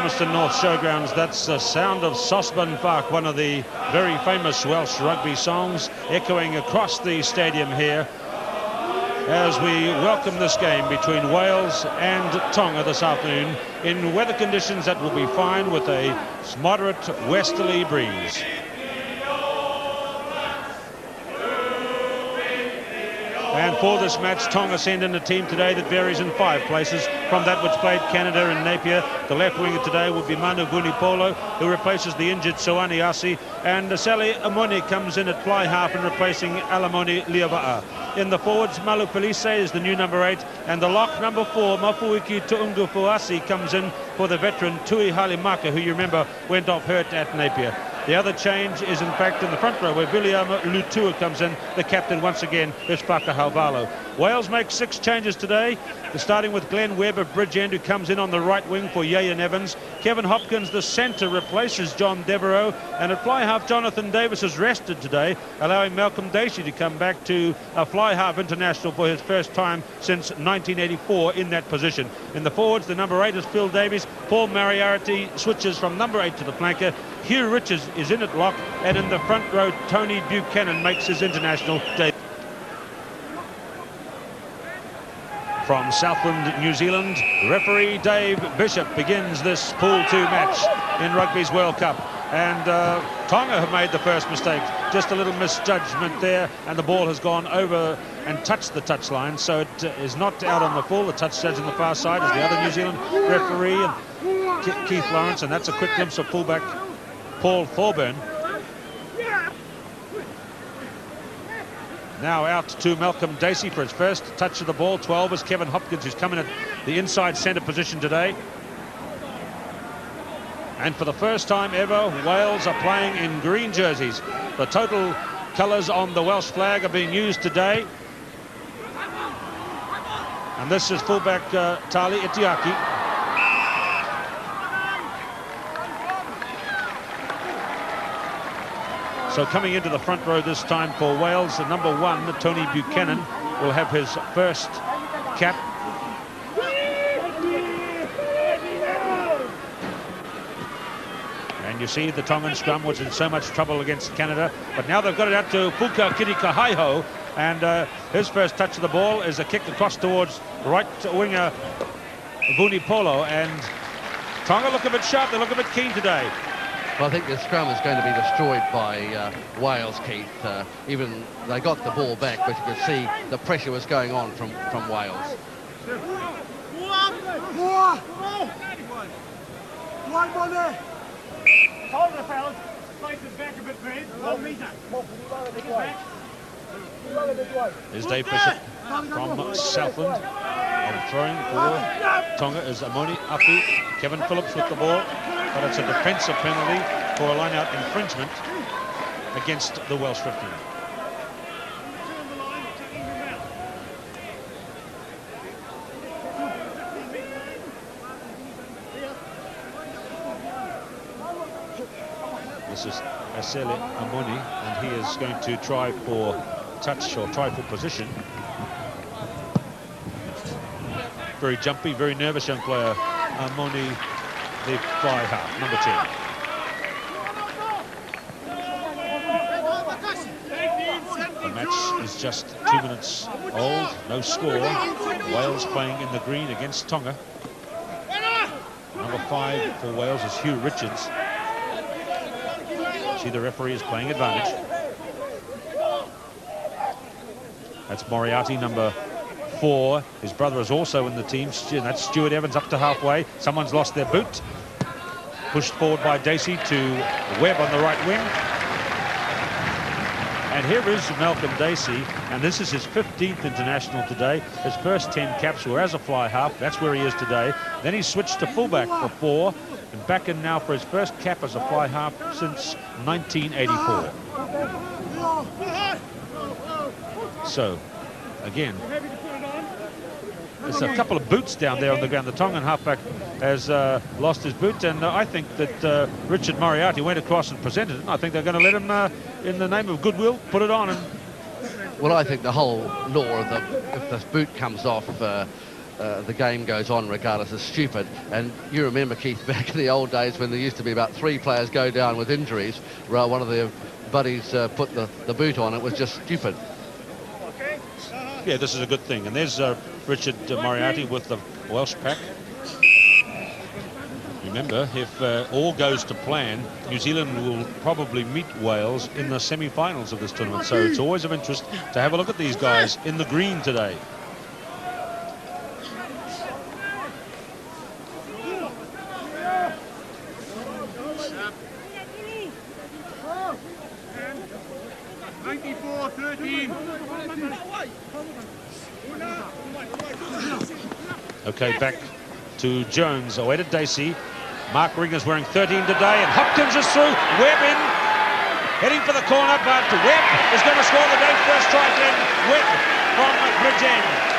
Palmerston North Showgrounds. That's the sound of Sosban Park, one of the very famous Welsh rugby songs, echoing across the stadium here as we welcome this game between Wales and Tonga this afternoon in weather conditions that will be fine with a moderate westerly breeze. And for this match, Tonga send in a team today that varies in 5 places from that which played Canada in Napier. The left winger today will be Manu Vunipola, who replaces the injured Soani Asi, and Sally Amone comes in at fly half and replacing Amone Liava'a. In the forwards, Malu Police is the new number 8, and the lock number 4, Mafuiki Tuungufuasi, comes in for the veteran Tui Halimaka, who you remember went off hurt at Napier. The other change is, in fact, in the front row, where William Lutua comes in. The captain, once again, is Faka Halvalo. Wales make 6 changes today, starting with Glenn Webb of Bridgend, who comes in on the right wing for Yayan Evans. Kevin Hopkins, the centre, replaces John Devereaux. And at fly half, Jonathan Davies is rested today, allowing Malcolm Dacey to come back to a fly half international for his first time since 1984 in that position. In the forwards, the number 8 is Phil Davies. Paul Moriarty switches from number 8 to the flanker. Hugh Richards is in at lock, and in the front row, Tony Buchanan makes his international debut. From Southland, New Zealand, referee Dave Bishop begins this Pool 2 match in Rugby's World Cup. And Tonga have made the first mistake. Just a little misjudgment there, and the ball has gone over and touched the touchline, so it is not out on the full. The touch judge on the far side is the other New Zealand referee, and Keith Lawrence, and that's a quick glimpse of fullback Paul Thorburn. Now out to Malcolm Dacey for his first touch of the ball. 12 is Kevin Hopkins, who's coming at the inside centre position today. And for the first time ever, Wales are playing in green jerseys. The total colours on the Welsh flag are being used today. And this is fullback Tali Itiaki. So coming into the front row this time for Wales, the number 1, Tony Buchanan, will have his first cap. And you see the Tongan scrum was in so much trouble against Canada, but now they've got it out to Puka Kirikahaiho, and his first touch of the ball is a kick across towards right winger Vunipolo, and Tonga look a bit sharp, they look a bit keen today. Well, I think the scrum is going to be destroyed by Wales, Keith. Even they got the ball back, but you could see the pressure was going on from Wales. Hold the fellas. Place it back a bit, please. 1 metre. Is Dave Bishop from Southland, and throwing for Tonga is Amone Api. Kevin Phillips with the ball, but it's a defensive penalty for a line-out infringement against the Welsh 15. This is Asele Amone, and he is going to try for touch or try for position. Very jumpy, very nervous young player, Amone, the fly half, number 10. The match is just 2 minutes old, no score. Wales playing in the green against Tonga. Number 5 for Wales is Hugh Richards. See, the referee is playing advantage. That's Moriarty, number 4. His brother is also in the team, and that's Stuart Evans up to halfway. Someone's lost their boot. Pushed forward by Dacey to Webb on the right wing. And here is Malcolm Dacey, and this is his 15th international today. His first 10 caps were as a fly half. That's where he is today. Then he switched to fullback for 4, and back in now for his first cap as a fly half since 1984. So, again, there's a couple of boots down there on the ground. The Tongan halfback has lost his boot, and I think that Richard Moriarty went across and presented it, and I think they're going to let him, in the name of goodwill, put it on. And well, I think the whole law of if this boot comes off, the game goes on regardless is stupid. And you remember, Keith, back in the old days when there used to be about 3 players go down with injuries, while one of their buddies put the boot on. It was just stupid. Yeah, this is a good thing. And there's Richard Moriarty with the Welsh pack. Remember, if all goes to plan, New Zealand will probably meet Wales in the semi-finals of this tournament. So it's always of interest to have a look at these guys in the green today. Okay, back to Jones, away to Dacey. Mark Ringer's wearing 13 today, and Hopkins is through. Webb in, heading for the corner, but Webb is going to score the day's first try. Then Webb from Bridgend.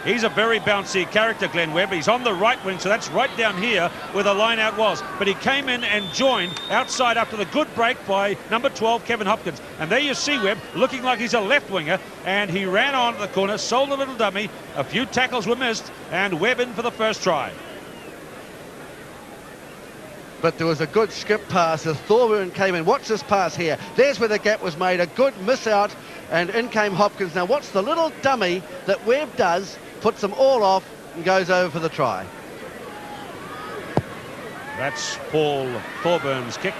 He's a very bouncy character, Glenn Webb. He's on the right wing, so that's right down here where the line-out was. But he came in and joined outside after the good break by number 12, Kevin Hopkins. And there you see Webb looking like he's a left winger, and he ran on to the corner, sold a little dummy. A few tackles were missed, and Webb in for the first try. But there was a good skip pass as Thorburn came in. Watch this pass here. There's where the gap was made. A good miss out, and in came Hopkins. Now watch the little dummy that Webb does, puts them all off and goes over for the try. That's Paul Thorburn's kick.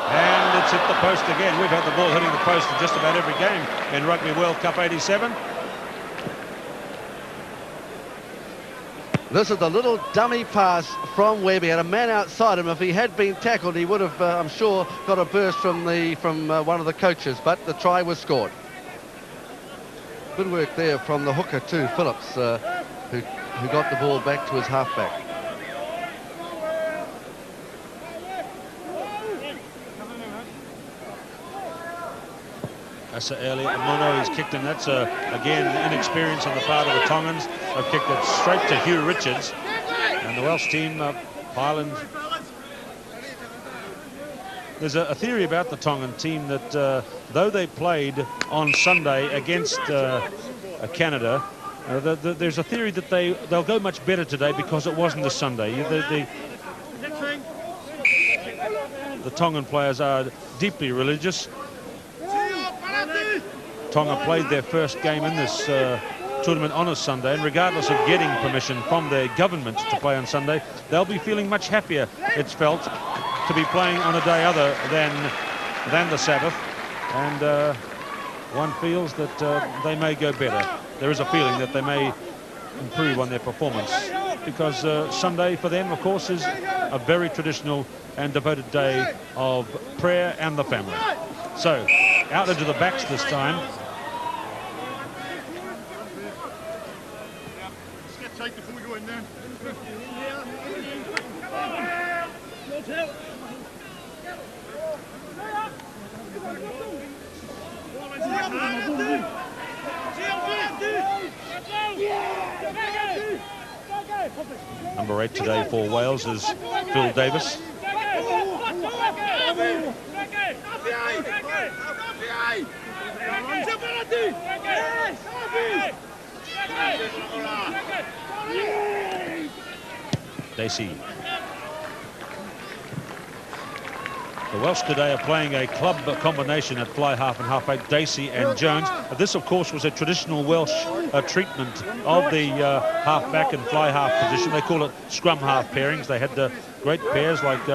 And it's hit the post again. We've had the ball hitting the post in just about every game in Rugby World Cup 87. This is the little dummy pass from Webbe. He had a man outside him. If he had been tackled, he would have, I'm sure, got a burst from one of the coaches. But the try was scored. Good work there from the hooker too, Phillips, who got the ball back to his halfback. Asa early, Amone, he's kicked in. That's again inexperience on the part of the Tongans. They've kicked it straight to Hugh Richards, and the Welsh team, Highland. There's a theory about the Tongan team that though they played on Sunday against Canada, there's a theory that they'll go much better today because it wasn't a Sunday. The Tongan players are deeply religious. Tonga played their first game in this tournament on a Sunday, and regardless of getting permission from their government to play on Sunday, they'll be feeling much happier, it's felt, to be playing on a day other than the Sabbath. And one feels that they may go better. There is a feeling that they may improve on their performance, because Sunday for them, of course, is a very traditional and devoted day of prayer and the family. So, out into the backs this time. Number 8 today for Wales is Phil Davies. Dacey. The Welsh today are playing a club combination at fly half and halfback, Dacey and Jones. This, of course, was a traditional Welsh treatment of the halfback and fly half position. They call it scrum half pairings. They had great pairs like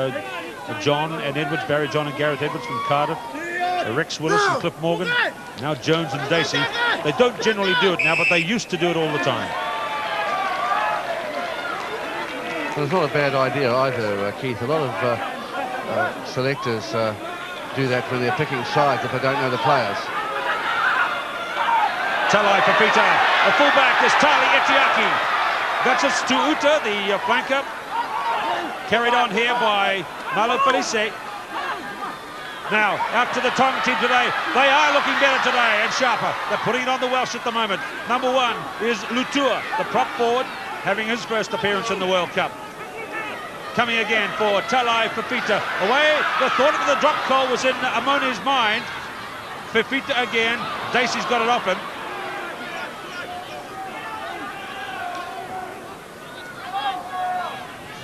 John and Edwards, Barry John and Gareth Edwards from Cardiff, Rex Willis and Cliff Morgan. Now Jones and Dacey. They don't generally do it now, but they used to do it all the time. Well, it's not a bad idea either, Keith. A lot of selectors do that when they're picking sides if they don't know the players. Talai Fifita, the fullback is Tali Etiaki. That's us to Uta, the flanker. Carried on here by Malo Felice. Now, out to the Tonga team today. They are looking better today and sharper. They're putting it on the Welsh at the moment. Number 1 is Lutua, the prop forward, having his first appearance in the World Cup. coming again for Talai Fifita. Away, the thought of the drop goal was in Amone's mind. Fifita again, Dacey's got it off him.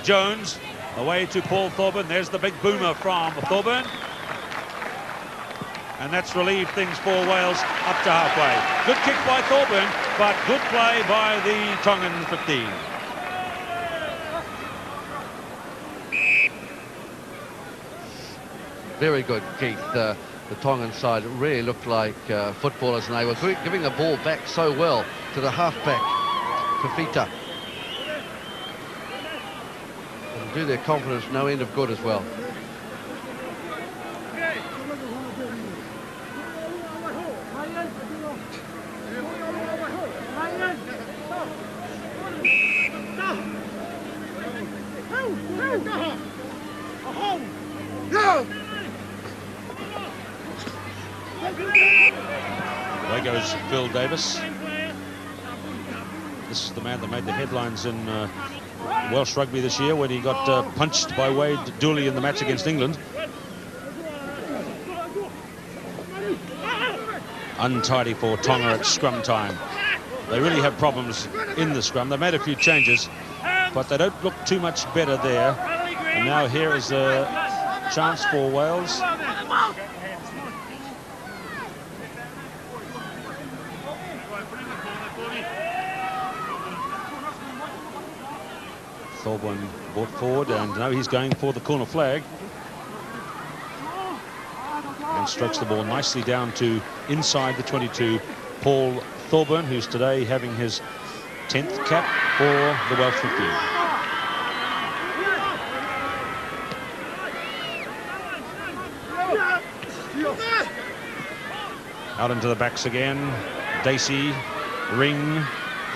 Jones, away to Paul Thorburn. There's the big boomer from Thorburn. And that's relieved things for Wales up to halfway. Good kick by Thorburn, but good play by the Tongan 15. Very good, Keith. The Tongan side really looked like footballers, and they were giving the ball back so well to the halfback, Fifita. And do their confidence no end of good as well. There goes Phil Davies. This is the man that made the headlines in Welsh rugby this year when he got punched by Wade Dooley in the match against England. Untidy for Tonga at scrum time. They really have problems in the scrum. They made a few changes, but they don't look too much better there. And now here is a chance for Wales. Thorburn brought forward, and now he's going for the corner flag. And strokes the ball nicely down to inside the 22. Paul Thorburn, who's today having his 10th cap for the Welsh 15. Out into the backs again. Dacey, Ring,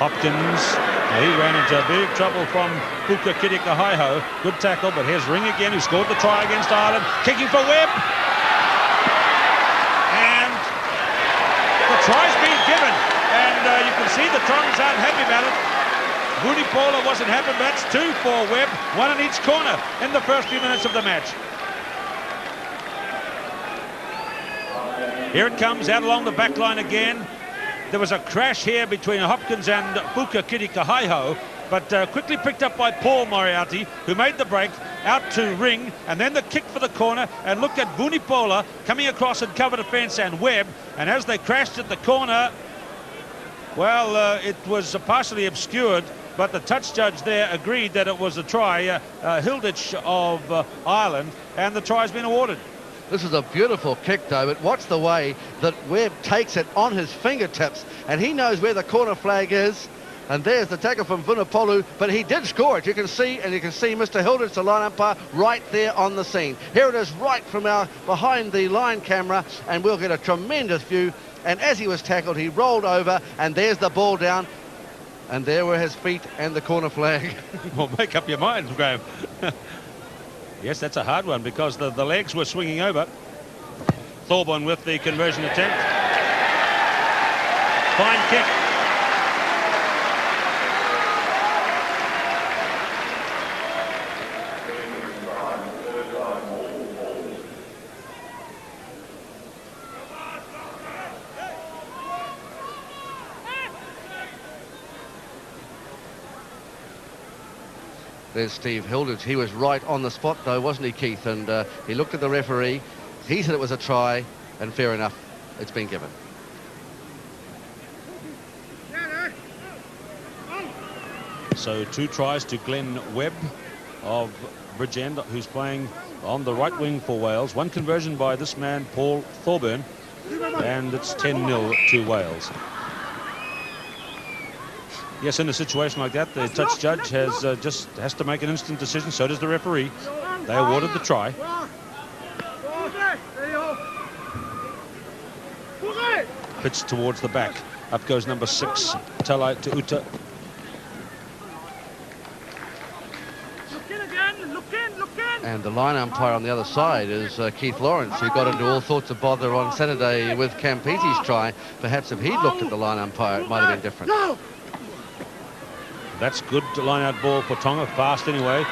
Hopkins. Now he ran into big trouble from Puka Kirikahaiho. Good tackle, but here's Ring again, who scored the try against Ireland. Kicking for Webb. And the try's been given. And you can see the Tongans aren't happy about it. Vunipola wasn't happy, but that's 2 for Webb. 1 in each corner in the first few minutes of the match. Here it comes, out along the back line again. There was a crash here between Hopkins and Puka Kirikahaiho, but quickly picked up by Paul Moriarty, who made the break out to Ring, and then the kick for the corner, and look at Vunipola coming across and cover defence and Webb, and as they crashed at the corner, well, it was partially obscured, but the touch judge there agreed that it was a try, Hilditch of Ireland, and the try's been awarded. This is a beautiful kick, though, but watch the way that Webb takes it on his fingertips, and he knows where the corner flag is. And there's the tackle from Vunipola, but he did score it. You can see, and you can see Mr. Hilditch, the line umpire, right there on the scene. Here it is, right from our behind the line camera, and we'll get a tremendous view. And as he was tackled, he rolled over, and there's the ball down, and there were his feet and the corner flag. Well, make up your mind, Graham. Yes, that's a hard one because the legs were swinging over. Thorburn with the conversion attempt. Fine kick. There's Steve Hilditch. He was right on the spot, though, wasn't he, Keith? And he looked at the referee. He said it was a try, and fair enough, it's been given. So 2 tries to Glenn Webb of Bridgend, who's playing on the right wing for Wales. 1 conversion by this man, Paul Thorburn, and it's 10-0 to Wales. Yes, in a situation like that, the touch judge has to make an instant decision. So does the referee. They awarded the try. Pitched towards the back. Up goes number 6, Talai Tu'uta. And the line umpire on the other side is Keith Lawrence, who got into all sorts of bother on Saturday with Campisi's try. Perhaps if he'd looked at the line umpire, it might have been different. That's good line-out ball for Tonga, fast anyway.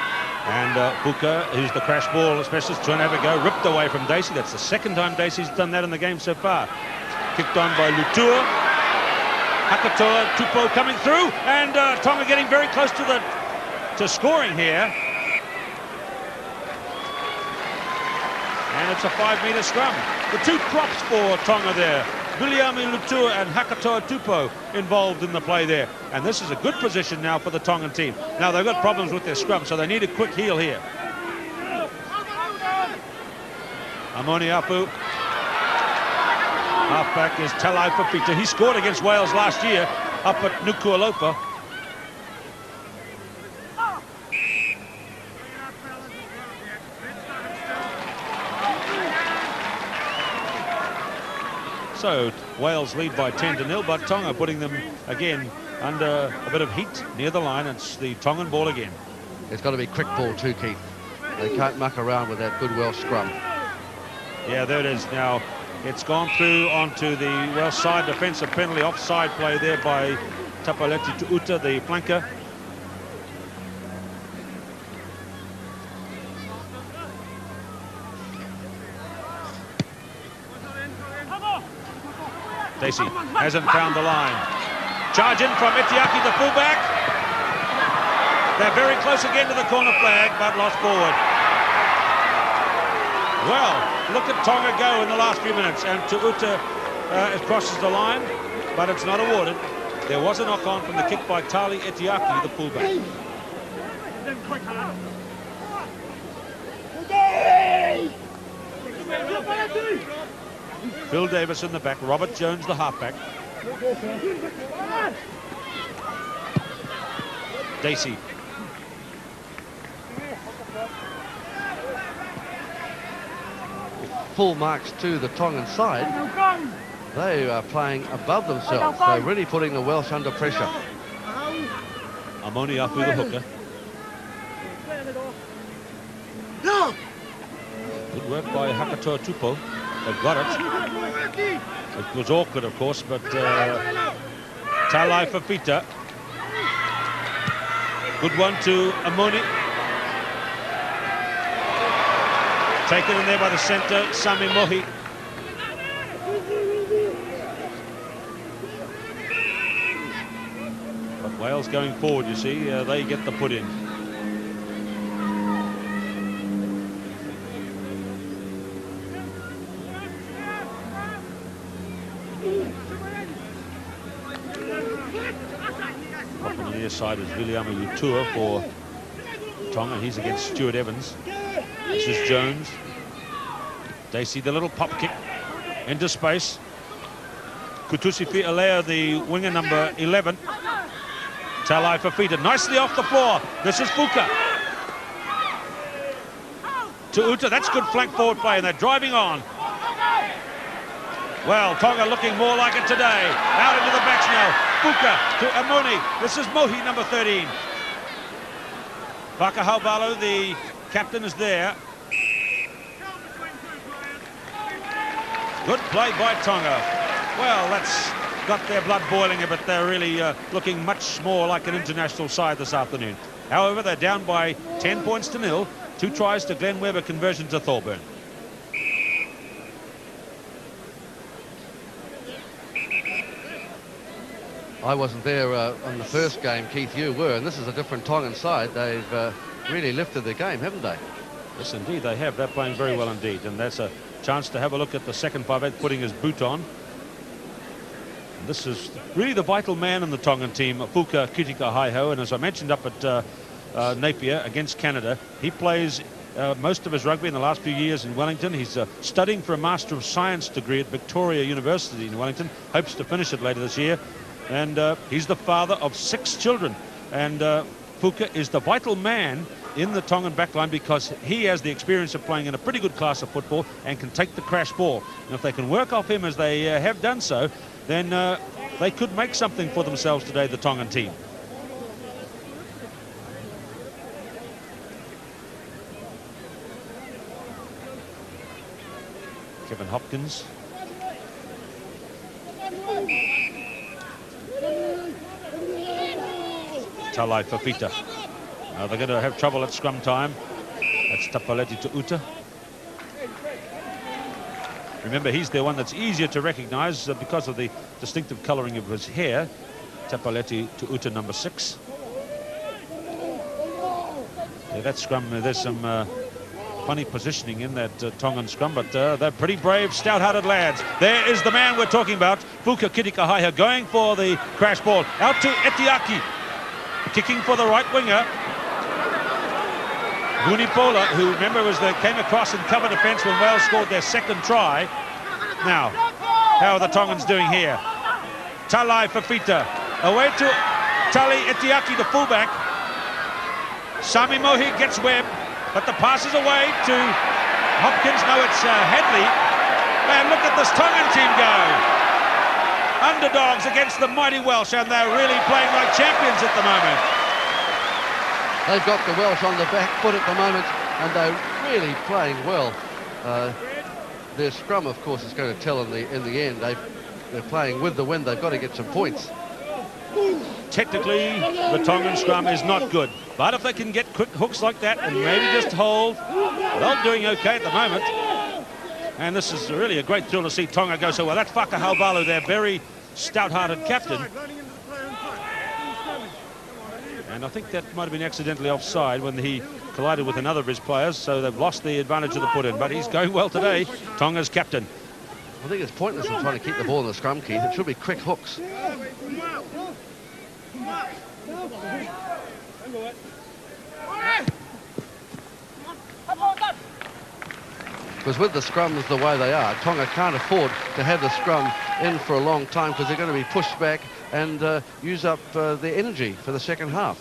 And Fuka, who's the crash ball specialist, trying to have a go, ripped away from Daisy. That's the second time Daisy's done that in the game so far. Kicked on by Lutua. Hakatoa, Tupo coming through, and Tonga getting very close to scoring here. And it's a 5-metre scrum. The two props for Tonga there, Williami Lutua and Hakatoa Tupo, involved in the play there. And this is a good position now for the Tongan team. Now they've got problems with their scrum, so they need a quick heel here. Amone Apu. Halfback is Talai Fifita. He scored against Wales last year up at Nuku'alofa. So Wales lead by 10-0, but Tonga putting them again under a bit of heat near the line. It's the Tongan ball again. It's got to be quick ball too, Keith. They can't muck around with that good Welsh scrum. Yeah, there it is now. It's gone through onto the Welsh side. Defensive penalty, offside play there by Tapaleti Tu'uta, the flanker. Dacey hasn't found the line. Charge in from Itiaki, the fullback. They're very close again to the corner flag, but lost forward. Well, look at Tonga go in the last few minutes, and Tu'uta crosses the line, but it's not awarded. There was a knock-on from the kick by Tali Itiaki, the fullback. Phil Davis in the back, Robert Jones the halfback. Dacey. Full marks to the Tongan side. They are playing above themselves. They're really putting the Welsh under pressure. Amone Apu, the hooker. Good work by Hakatoa Tupo. They've got it. It was awkward, of course, but Talai Fifita. Good one to Amone. Taken in there by the centre, Sami Mohi. But Wales going forward, you see, they get the put in. Up on the near side is Williami Lutua for Tonga. He's against Stuart Evans. This is Jones. Dacey, the little pop kick into space. Kutusi Fielea, the winger number 11. Talai Fifita, nicely off the floor. This is Fuka. Tu'uta, that's good flank forward play, and they're driving on. Well, Tonga looking more like it today. Out into the backs now. Fuka to Amone. This is Mohi, number 13. Whakahaubalo, the captain, is there. Good play by Tonga. Well, that's got their blood boiling a bit. They're really looking much more like an international side this afternoon. However, they're down by 10 points to 0. 2 tries to Glenn Webbe, conversion to Thorburn. I wasn't there on the first game, Keith, you were, and this is a different Tongan side. They've really lifted their game, haven't they? Yes, indeed, they have. They're playing very well indeed, and that's a chance to have a look at the second 5'8", putting his boot on. And this is really the vital man in the Tongan team, Fuka Kitika Haiho, and as I mentioned up at Napier against Canada, he plays most of his rugby in the last few years in Wellington. He's studying for a Master of Science degree at Victoria University in Wellington, hopes to finish it later this year. And he's the father of 6 children. And Fuka is the vital man in the Tongan backline because he has the experience of playing in a pretty good class of football and can take the crash ball. And if they can work off him as they have done so, then they could make something for themselves today, the Tongan team. Kevin Hopkins. Talai Fifita. They're going to have trouble at scrum time. That's Tapaleti to Uta. Remember, he's the one that's easier to recognise because of the distinctive colouring of his hair. Tapaleti to Uta, number 6. Yeah, that scrum, there's some funny positioning in that Tongan scrum, but they're pretty brave, stout-hearted lads. There is the man we're talking about, Fuka Kitikahaiha, going for the crash ball. Out to Etiaki, kicking for the right winger. Vunipola, who, remember, came across in cover defence when Wales scored their second try. Now, how are the Tongans doing here? Talai Fifita, away to Tali Etiaki, the fullback. Sami Mohi gets Webb, but the pass is away to Hopkins. No, it's Hadley. And look at this Tongan team go. Underdogs against the mighty Welsh, and they're really playing like champions at the moment. They've got the Welsh on the back foot at the moment, and they're really playing well. Their scrum, of course, is going to tell in the end. They're playing with the wind. They've got to get some points. Technically, the Tongan scrum is not good, but if they can get quick hooks like that and maybe just hold, they're doing okay at the moment. And this is really a great thrill to see Tonga go so well. That's Whakahaubalu, their very stout-hearted captain. And I think that might have been accidentally offside when he collided with another of his players, so they've lost the advantage of the put-in. But he's going well today, Tonga's captain. I think it's pointless in trying to keep the ball in the scrum, Keith. It should be quick hooks. Because with the scrums the way they are, Tonga can't afford to have the scrum in for a long time because they're going to be pushed back and use up their energy for the second half.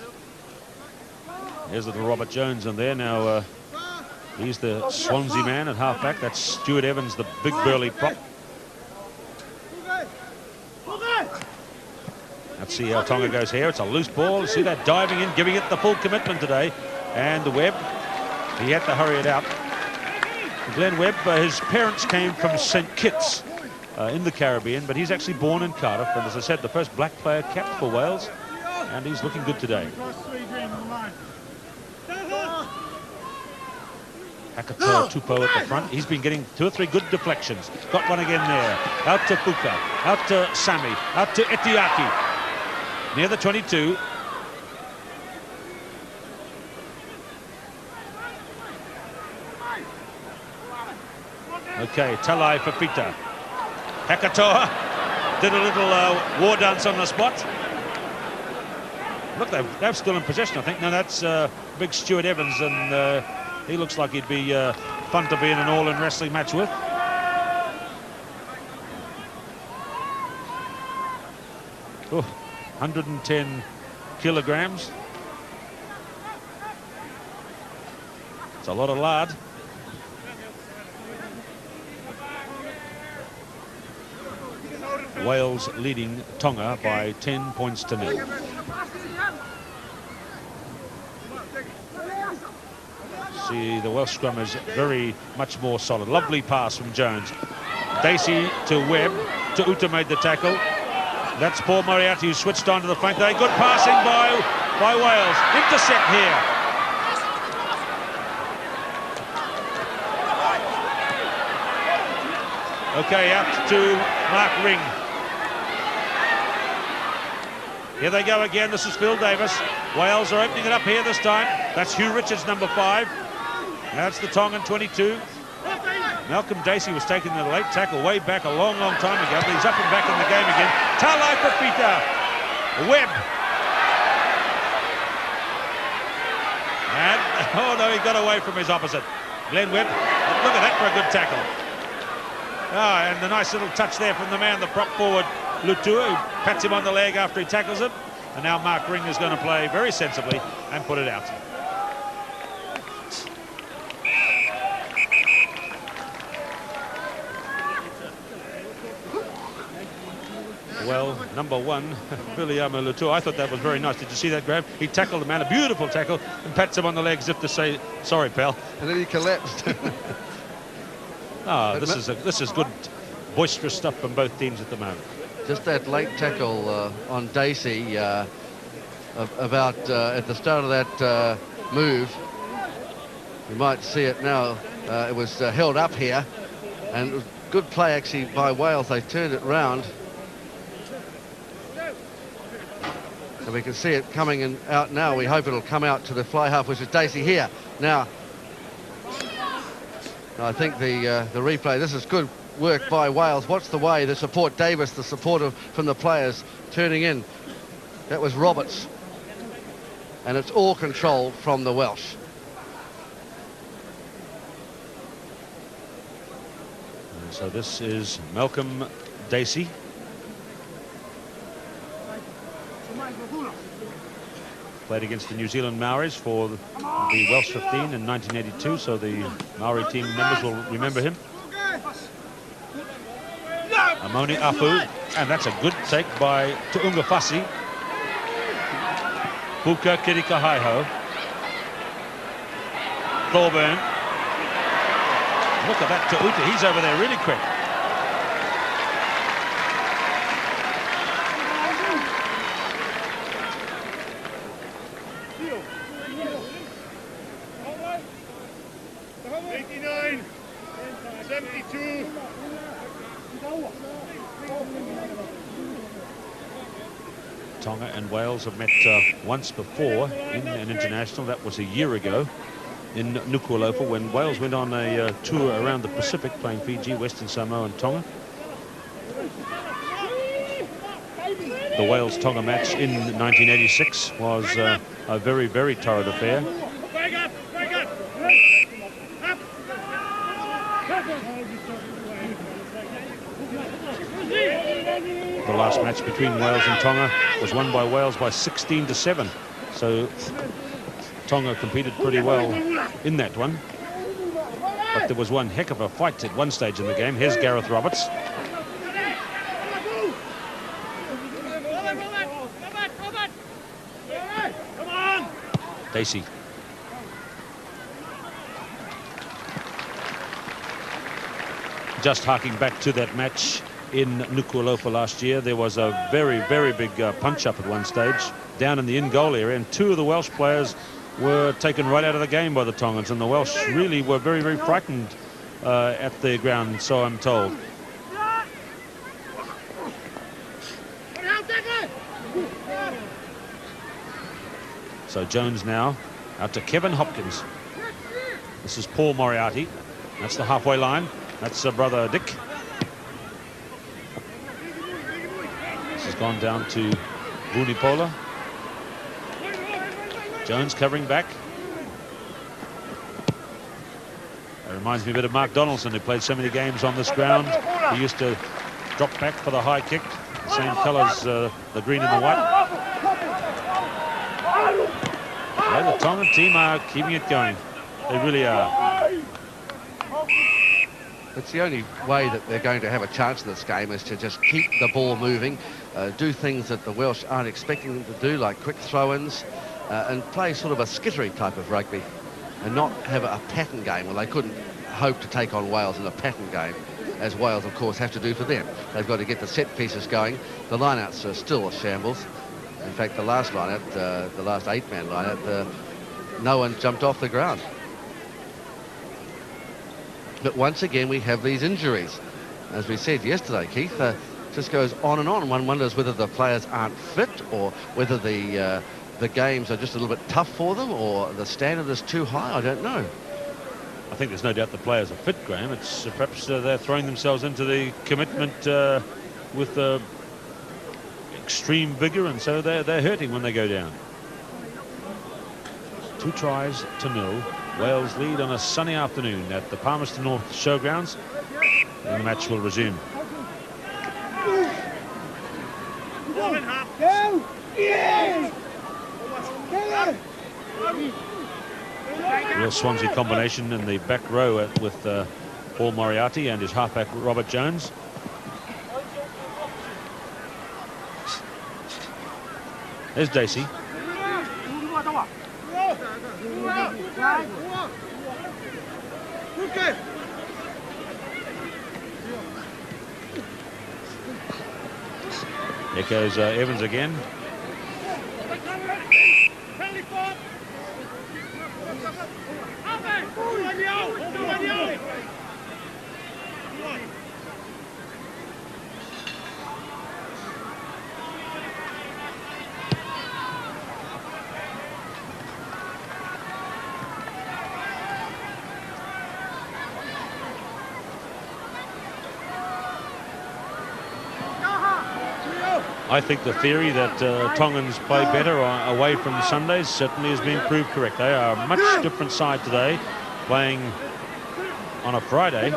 There's little Robert Jones in there now. He's the Swansea man at halfback. That's Stuart Evans, the big burly prop. Let's see how Tonga goes here. It's a loose ball. See that diving in, giving it the full commitment today. And the Webb, he had to hurry it out. Glenn Webb, his parents came from St Kitts in the Caribbean, but he's actually born in Cardiff. And as I said, the first black player capped for Wales, and he's looking good today. Hakatoa Tupou at the front. He's been getting 2 or 3 good deflections. Got one again there. Out to Fuka, out to Sami, out to Etiaki. Near the 22. Okay, Talai Fifita. Hakatoa did a little war dance on the spot. Look, they're still in possession, I think. No, that's big Stuart Evans, and he looks like he'd be fun to be in an all-in wrestling match with. Oh, 110 kilograms. It's a lot of lard. Wales leading Tonga by 10 points to 0. See, the Welsh scrum is very much more solid. Lovely pass from Jones. Dacey to Webb. To Uta made the tackle. That's Paul Moriarty who switched on to the flank. There, good passing by Wales. Intercept here. Okay, out to Mark Ring. Here they go again. This is Phil Davis. Wales are opening it up here this time. That's Hugh Richards, number 5. That's the Tongan 22. Malcolm Dacey was taking the late tackle way back a long, long time ago, but he's up and back in the game again. Talai Fifita. Webb. And, oh no, he got away from his opposite. Glenn Webb, look at that for a good tackle. Ah, and the nice little touch there from the man, the prop forward, Lutua, who pats him on the leg after he tackles him. And now Mark Ring is going to play very sensibly and put it out. Well, number 1, Fielea Lutua. I thought that was very nice. Did you see that, Graham? He tackled the man, a beautiful tackle, and pats him on the leg as if to say, sorry, pal. And then he collapsed. This is good, boisterous stuff from both teams at the moment. Just that late tackle on Dacey about at the start of that move. You might see it now. It was held up here, and it was good play actually by Wales. They turned it round. And we can see it coming in out now. We hope it'll come out to the fly half, which is Dacey here. Now, I think the replay, this is good work by Wales. Watch the way, the support, Davies, the support from the players turning in. That was Roberts. And it's all control from the Welsh. And so this is Malcolm Dacey. Played against the New Zealand Maoris for the Welsh 15 in 1982, so the Maori team members will remember him. Amone Afu, and that's a good take by Tu'unga Fasi. Puka Kirikahaiho. Thorburn. Look at that Tu'uta, he's over there really quick. Tonga and Wales have met once before in an international. That was a year ago in Nuku'alofa when Wales went on a tour around the Pacific, playing Fiji, Western Samoa and Tonga. The Wales-Tonga match in 1986 was a very, very torrid affair. The last match between Wales and Tonga was won by Wales by 16-7. So Tonga competed pretty well in that one. But there was one heck of a fight at one stage in the game. Here's Gareth Roberts. Dacey. Just harking back to that match in Nuku'alofa last year, there was a very, very big punch-up at one stage down in the in-goal area, and two of the Welsh players were taken right out of the game by the Tongans, and the Welsh really were very, very frightened at the ground, so I'm told. So Jones now out to Kevin Hopkins. This is Paul Moriarty. That's the halfway line. That's brother Dick. This has gone down to Vunipola. Jones covering back. That reminds me a bit of Mark Donaldson, who played so many games on this ground. He used to drop back for the high kick. Same colours, the green and the white. Well, the Tongan team are keeping it going. They really are. It's the only way that they're going to have a chance in this game is to just keep the ball moving, do things that the Welsh aren't expecting them to do, like quick throw-ins, and play sort of a skittery type of rugby, and not have a pattern game. Well, they couldn't hope to take on Wales in a pattern game, as Wales, of course, have to do for them. They've got to get the set pieces going. The lineouts are still a shambles. In fact, the last lineout, the last 8-man lineout, no one jumped off the ground. But once again, we have these injuries. As we said yesterday, Keith, just goes on and on. One wonders whether the players aren't fit, or whether the games are just a little bit tough for them, or the standard is too high. I don't know. I think there's no doubt the players are fit, Graham. It's perhaps they're throwing themselves into the commitment with extreme vigour, and so they're hurting when they go down. 2 tries to 0. Wales lead on a sunny afternoon at the Palmerston North Showgrounds, and the match will resume. Real Swansea combination in the back row with Paul Moriarty and his halfback Robert Jones. There's Dacey. There goes Evans again. I think the theory that Tongans play better away from Sundays certainly has been proved correct. They are a much different side today, playing on a Friday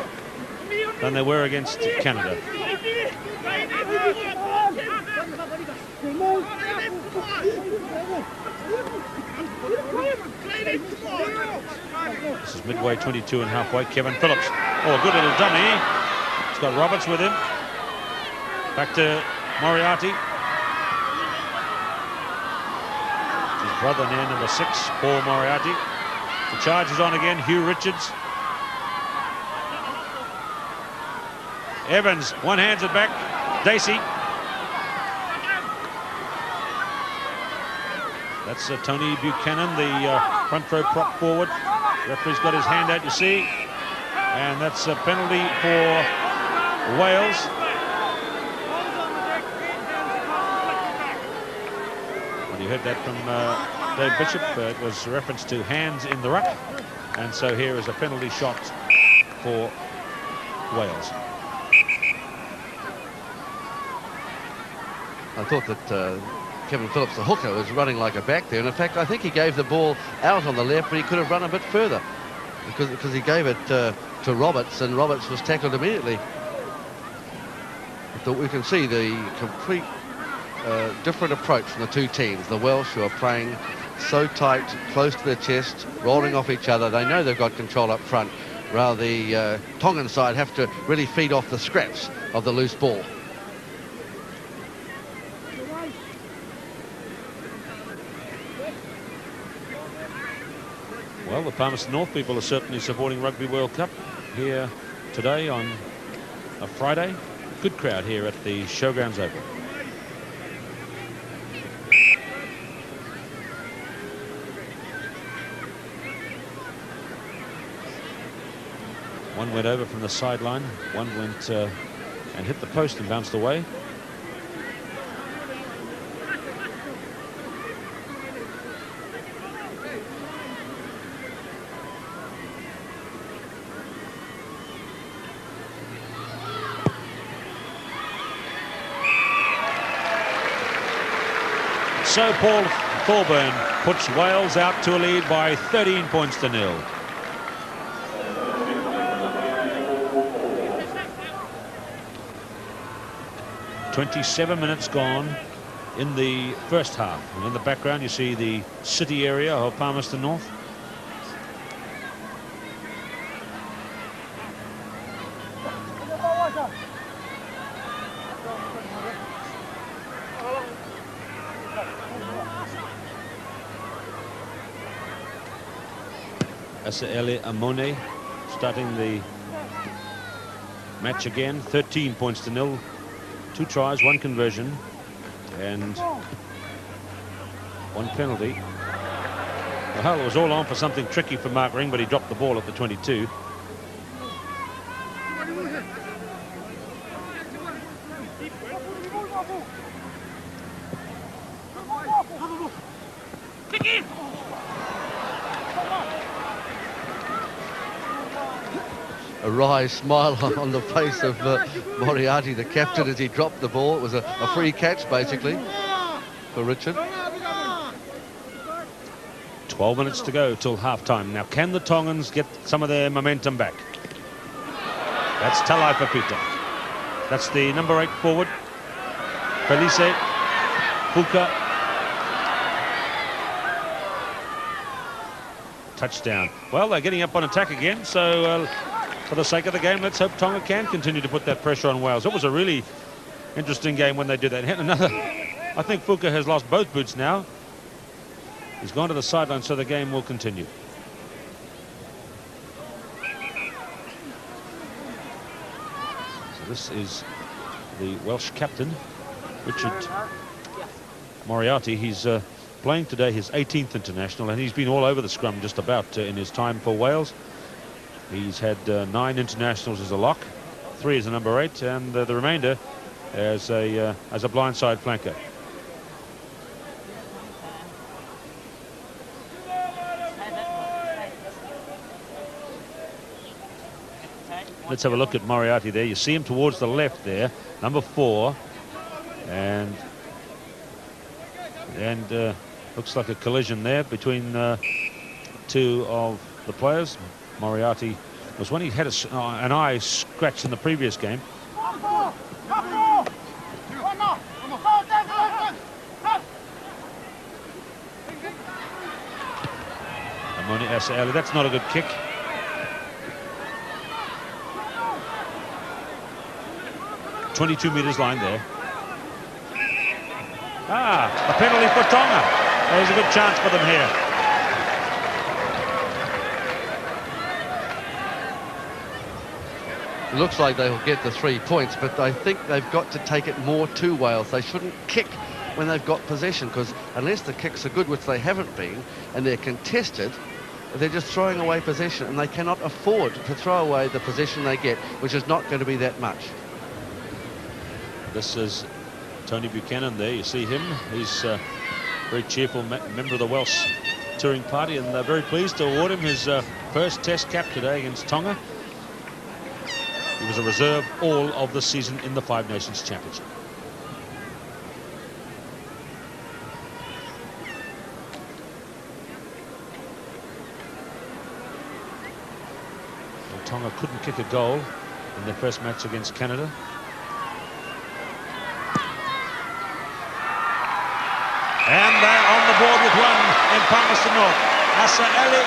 than they were against Canada. This is midway 22 and halfway. Kevin Phillips. Oh, a good little dummy. He's got Roberts with him. Back to Moriarty. His brother now, number 6, Paul Moriarty. The charge is on again. Hugh Richards. Evans one-hands it back. Dacey. That's Tony Buchanan, the front row prop forward. Referee's got his hand out, you see. And that's a penalty for Wales. Well, you heard that from Dave Bishop. It was a reference to hands in the ruck. And so here is a penalty shot for Wales. I thought that Kevin Phillips, the hooker, was running like a back there. And in fact, I think he gave the ball out on the left, but he could have run a bit further because he gave it to Roberts, and Roberts was tackled immediately. But we can see the complete different approach from the two teams. The Welsh, who are playing so tight, close to their chest, rolling off each other. They know they've got control up front. Rather, the Tongan side have to really feed off the scraps of the loose ball. Well, the Palmerston North people are certainly supporting Rugby World Cup here today on a Friday. Good crowd here at the Showgrounds Open. One went over from the sideline. One went and hit the post and bounced away. So Paul Thorburn puts Wales out to a lead by 13 points to 0. "27 minutes gone in the first half." And in the background you see the city area of Palmerston North. Amone starting the match again. 13 points to 0. 2 tries, 1 conversion, and 1 penalty. Well, it was all on for something tricky for Mark Ring, but he dropped the ball at the 22. A wry smile on the face of Moriarty, the captain, as he dropped the ball. It was a free catch, basically, for Richard. 12 minutes to go till half-time. Now, can the Tongans get some of their momentum back? That's Talai Fifita. That's the number 8 forward. Fielea, Fuka. Touchdown. Well, they're getting up on attack again, so for the sake of the game, let's hope Tonga can continue to put that pressure on Wales. It was a really interesting game when they did that. And another, I think Fuka has lost both boots now. He's gone to the sideline, so the game will continue. So this is the Welsh captain, Richard Moriarty. He's playing today his 18th international, and he's been all over the scrum just about in his time for Wales. He's had 9 internationals as a lock, 3 as a number 8, and the remainder as a blindside flanker. Let's have a look at Moriarty there. You see him towards the left there, number 4, and looks like a collision there between 2 of the players. Moriarty was when he had an eye scratched in the previous game. Amone, that's not a good kick. .22 metres line there. A penalty for Tonga. There's a good chance for them here. It looks like they'll get the 3 points, but I think they've got to take it more to Wales. They shouldn't kick when they've got possession, because unless the kicks are good, which they haven't been, and they're contested, they're just throwing away possession, and they cannot afford to throw away the possession they get, which is not going to be that much. This is Tony Buchanan there. You see him. He's a very cheerful member of the Welsh touring party, and they're very pleased to award him his first Test cap today against Tonga. He was a reserve all of the season in the Five Nations Championship. And Tonga couldn't kick a goal in their first match against Canada. And they're on the board with 1 in Palmerston North.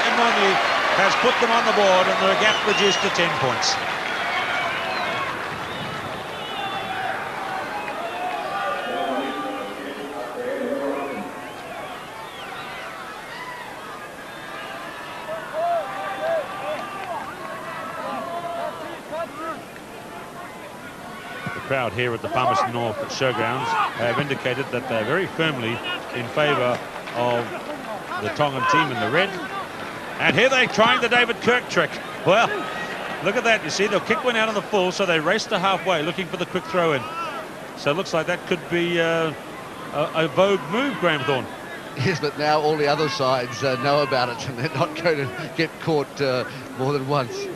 Amone has put them on the board, and the gap reduced to 10 points. Crowd here at the Palmerston North Showgrounds have indicated that they're very firmly in favour of the Tongan team in the red. And here they're trying the David Kirk trick. Well, look at that. You see, they'll kick one out on the full, so they race to halfway looking for the quick throw in. So it looks like that could be a vogue move, Graham Thorne. Yes, but now all the other sides know about it, and they're not going to get caught more than once.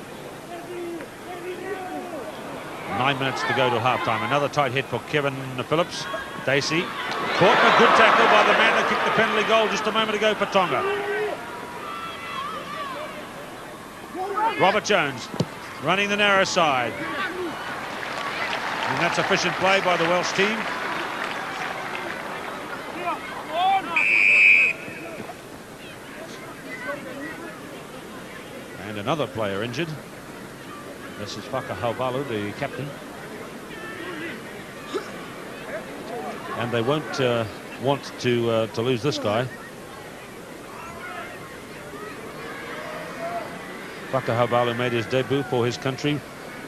9 minutes to go to half-time. Another tight hit for Kevin Phillips. Dacey caught in a good tackle by the man that kicked the penalty goal just a moment ago for Tonga. Robert Jones running the narrow side. And that's efficient play by the Welsh team. And another player injured. This is Whakahaubalu, the captain. And they won't want to lose this guy. Whakahaubalu made his debut for his country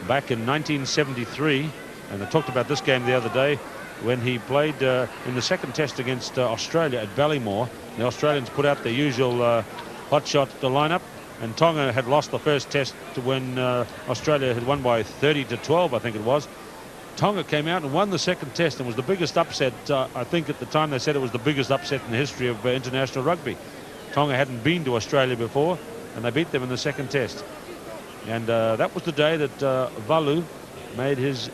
back in 1973. And I talked about this game the other day when he played in the second test against Australia at Ballymore. The Australians put out their usual hotshot lineup. And Tonga had lost the first test when Australia had won by 30-12, I think it was. Tonga came out and won the second test and was the biggest upset. I think at the time they said it was the biggest upset in the history of international rugby. Tonga hadn't been to Australia before, and they beat them in the second test. And that was the day that Valu made his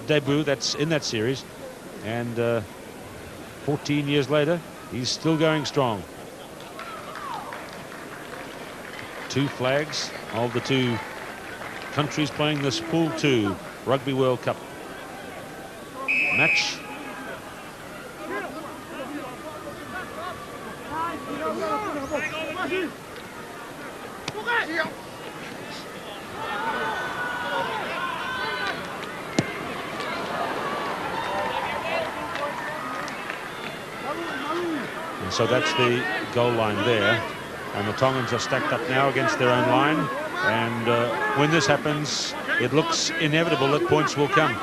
debut in that series. And 14 years later, he's still going strong. 2 flags of the 2 countries playing this Pool 2 Rugby World Cup match. And so that's the goal line there. And the Tongans are stacked up now against their own line. And when this happens, it looks inevitable that points will come.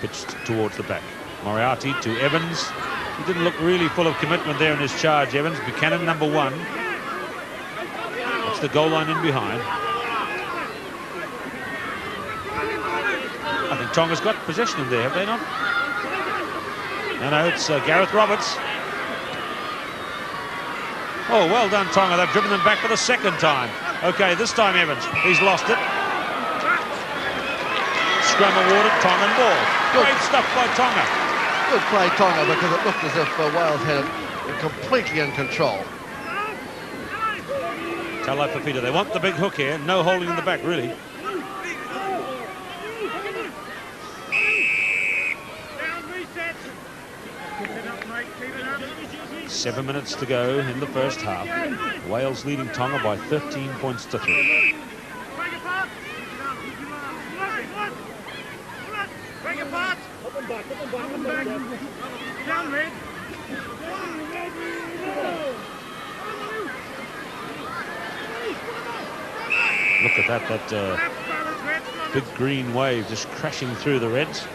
pitched towards the back. Moriarty to Evans. He didn't look really full of commitment there in his charge, Evans. Buchanan, number 1. That's the goal line in behind. I think Tonga's got possession in there, have they not? No, it's Gareth Roberts. Oh, well done, Tonga. They've driven them back for the second time. Okay, this time Evans. He's lost it. Scrum awarded, Tongan ball. Great stuff by Tonga. Good play, Tonga, because it looked as if Wales had it completely in control. Talo Fifita. They want the big hook here. No holding in the back, really. 7 minutes to go in the first half. Wales leading Tonga by 13 points to 3. Look at that big green wave just crashing through the Reds.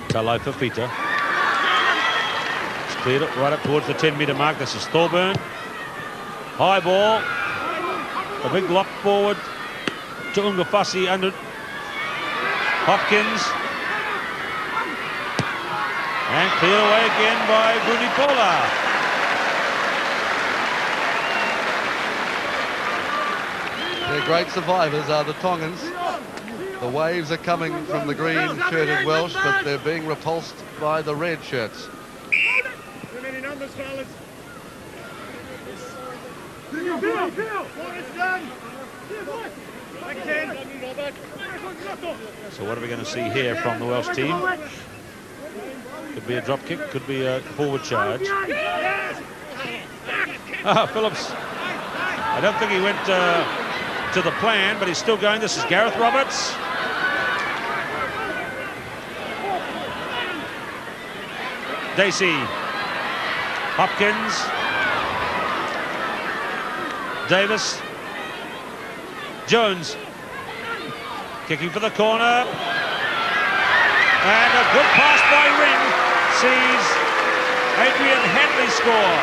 Talo Fifita. It's cleared it right up towards the 10-metre mark. This is Thorburn. High ball. A big lock forward to Ungafasi under Hopkins. And cleared away again by Vunipola. They're great survivors, are the Tongans. The waves are coming from the green-shirted Welsh, but they're being repulsed by the red shirts. Too many numbers, fellas. So what are we going to see here from the Welsh team? Could be a drop kick, could be a forward charge. Phillips. I don't think he went to the plan, but he's still going. This is Gareth Roberts. Dacey. Hopkins. Davies. Jones. Kicking for the corner. And a good pass by Ring sees Adrian Hadley score.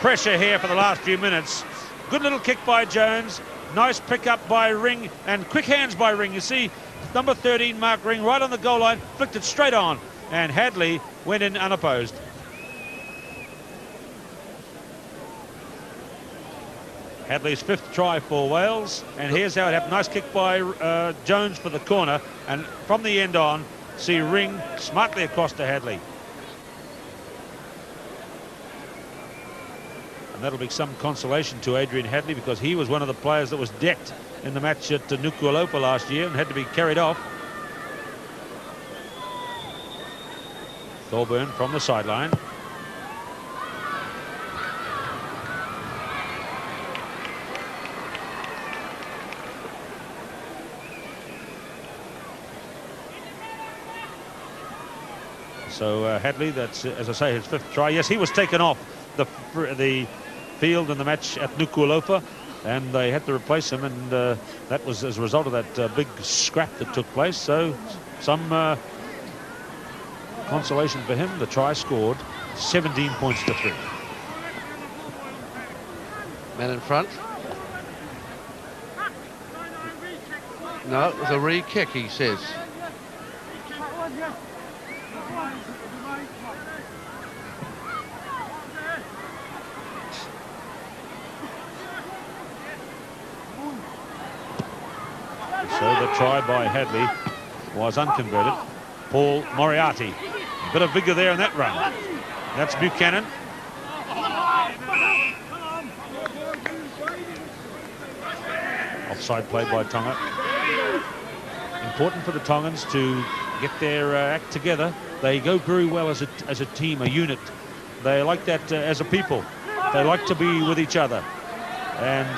Pressure here for the last few minutes. Good little kick by Jones. Nice pick up by Ring and quick hands by Ring. You see number 13 Mark Ring right on the goal line, flicked it straight on, and Hadley went in unopposed. Hadley's 5th try for Wales, and here's how it happened. Nice kick by Jones for the corner, and from the end on, see Ring smartly across to Hadley. And that'll be some consolation to Adrian Hadley, because he was one of the players that was decked in the match at Nuku'alofa last year and had to be carried off. Thorburn from the sideline. So Hadley, that's, as I say, his 5th try. Yes, he was taken off the field in the match at Nuku'alofa, and they had to replace him, and that was as a result of that big scrap that took place. So some consolation for him. The try scored, 17 points to 3. Man in front. No, it was a re-kick, he says. So the try by Hadley was unconverted. Paul Moriarty. A bit of vigour there in that run. That's Buchanan. Offside play by Tonga. Important for the Tongans to get their act together. They go very well as a team, a unit. They like that as a people. They like to be with each other, and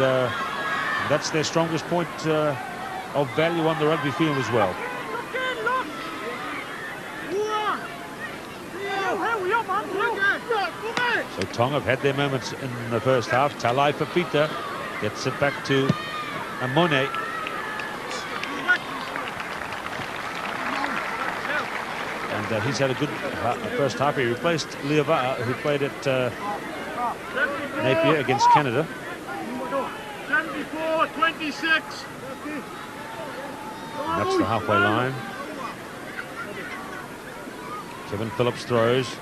that's their strongest point of value on the rugby field as well. So Tonga have had their moments in the first half. Talai Fifita gets it back to Amone. And he's had a good first half. He replaced Liava'a, who played at Napier against Canada. 74-26. And that's the halfway line. Kevin Phillips throws.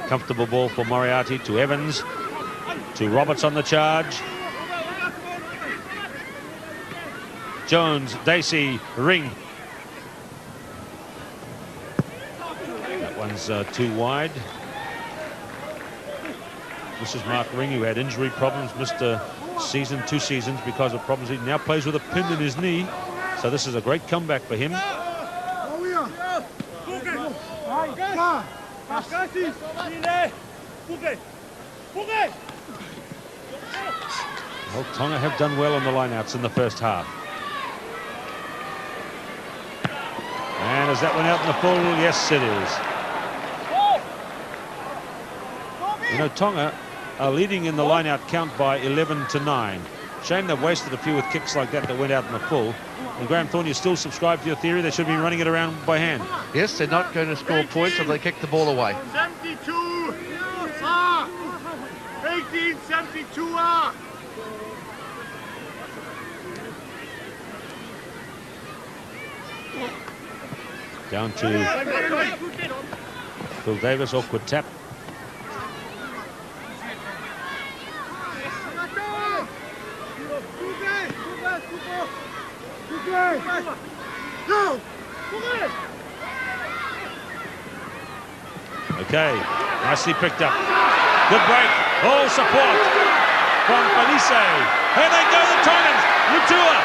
Comfortable ball for Moriarty to Evans. To Roberts on the charge. Jones, Dacey, Ring. That one's too wide. This is Mark Ring, who had injury problems, missed a season, 2 seasons because of problems. He now plays with a pin in his knee. So this is a great comeback for him. Well, Tonga have done well on the lineouts in the first half. And is that one out in the full? Yes, it is. You know, Tonga are leading in the lineout count by 11-9. Shame they've wasted a few with kicks like that went out in the full. And Graham Thorne, you still subscribe to your theory they should be running it around by hand? Yes, they're not going to score points if they kick the ball away. 72 18-72 Down to Phil Davis, awkward tap. Okay, nicely picked up. Good break. Oh, support from Fielea. Here they go, the Tongans. Mutua,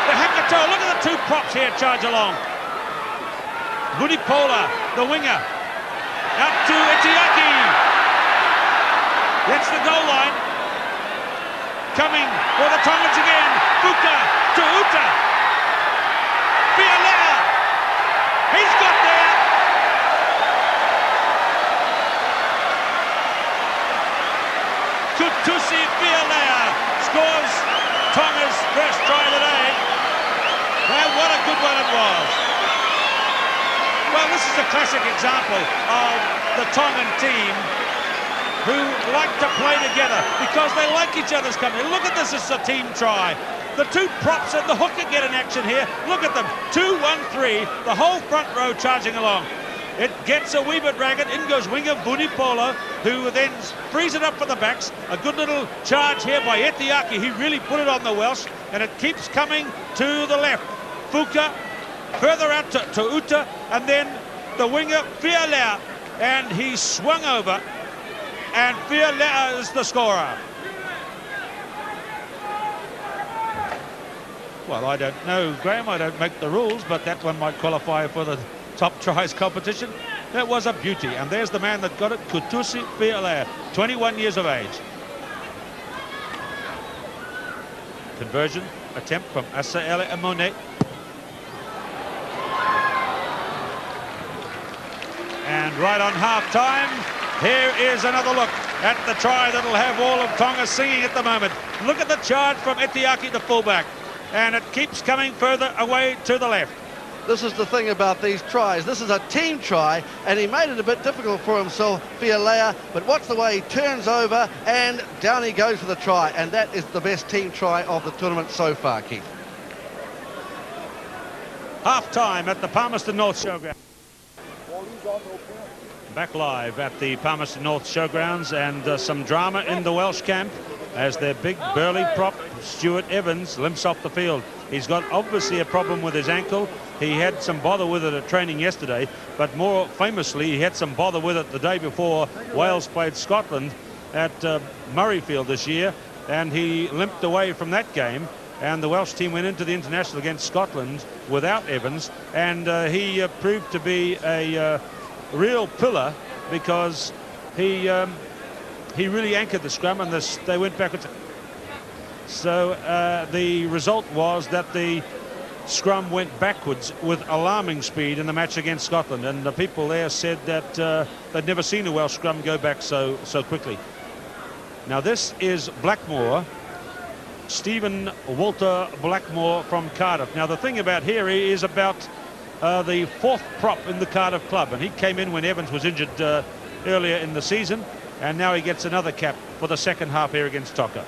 the Hakatoa. Look at the 2 props here charge along. Vunipola, the winger, out to Itiaki. That's the goal line. Coming for the Tongans again. Fuka to Uta. Fielea. He's got there. Kutusi Fielea scores Tonga's first try of the day. And what a good one it was. Well, this is a classic example of the Tongan team who like to play together because they like each other's company. Look at this, it's a team try. The 2 props and the hooker get in action here. Look at them, 2-1-3, the whole front row charging along. It gets a wee bit ragged. In goes winger Vunipola, who then frees it up for the backs. A good little charge here by Etiaki. He really put it on the Welsh, and it keeps coming to the left. Fuka further out to Uta, and then the winger Fielea, and he swung over, and Fielea is the scorer. Well, I don't know, Graham, I don't make the rules, but that one might qualify for the top tries competition. That was a beauty, and there's the man that got it, Kutusi Fielea, 21 years of age. Conversion attempt from Asaele Amone. And right on half-time, here is another look at the try that'll have all of Tonga singing at the moment. Look at the charge from Etiaki, the fullback. And it keeps coming further away to the left. This is the thing about these tries. This is a team try, and he made it a bit difficult for himself, Fielea, but watch the way he turns over, and down he goes for the try, and that is the best team try of the tournament so far, Keith. Half-time at the Palmerston North Showgrounds. Back live at the Palmerston North Showgrounds, and some drama in the Welsh camp as their big burly prop, Stuart Evans, limps off the field. He's got obviously a problem with his ankle. He had some bother with it at training yesterday, but more famously, he had some bother with it the day before Wales played Scotland at Murrayfield this year, and he limped away from that game. And the Welsh team went into the international against Scotland without Evans, and he proved to be a real pillar because he he really anchored the scrum, and they went backwards. So the result was that the scrum went backwards with alarming speed in the match against Scotland, and the people there said that they'd never seen a Welsh scrum go back so quickly. Now this is Blackmore, Stephen Walter Blackmore from Cardiff. Now the thing about here is about the fourth prop in the Cardiff club, and he came in when Evans was injured earlier in the season, and now he gets another cap for the second half here against Tonga.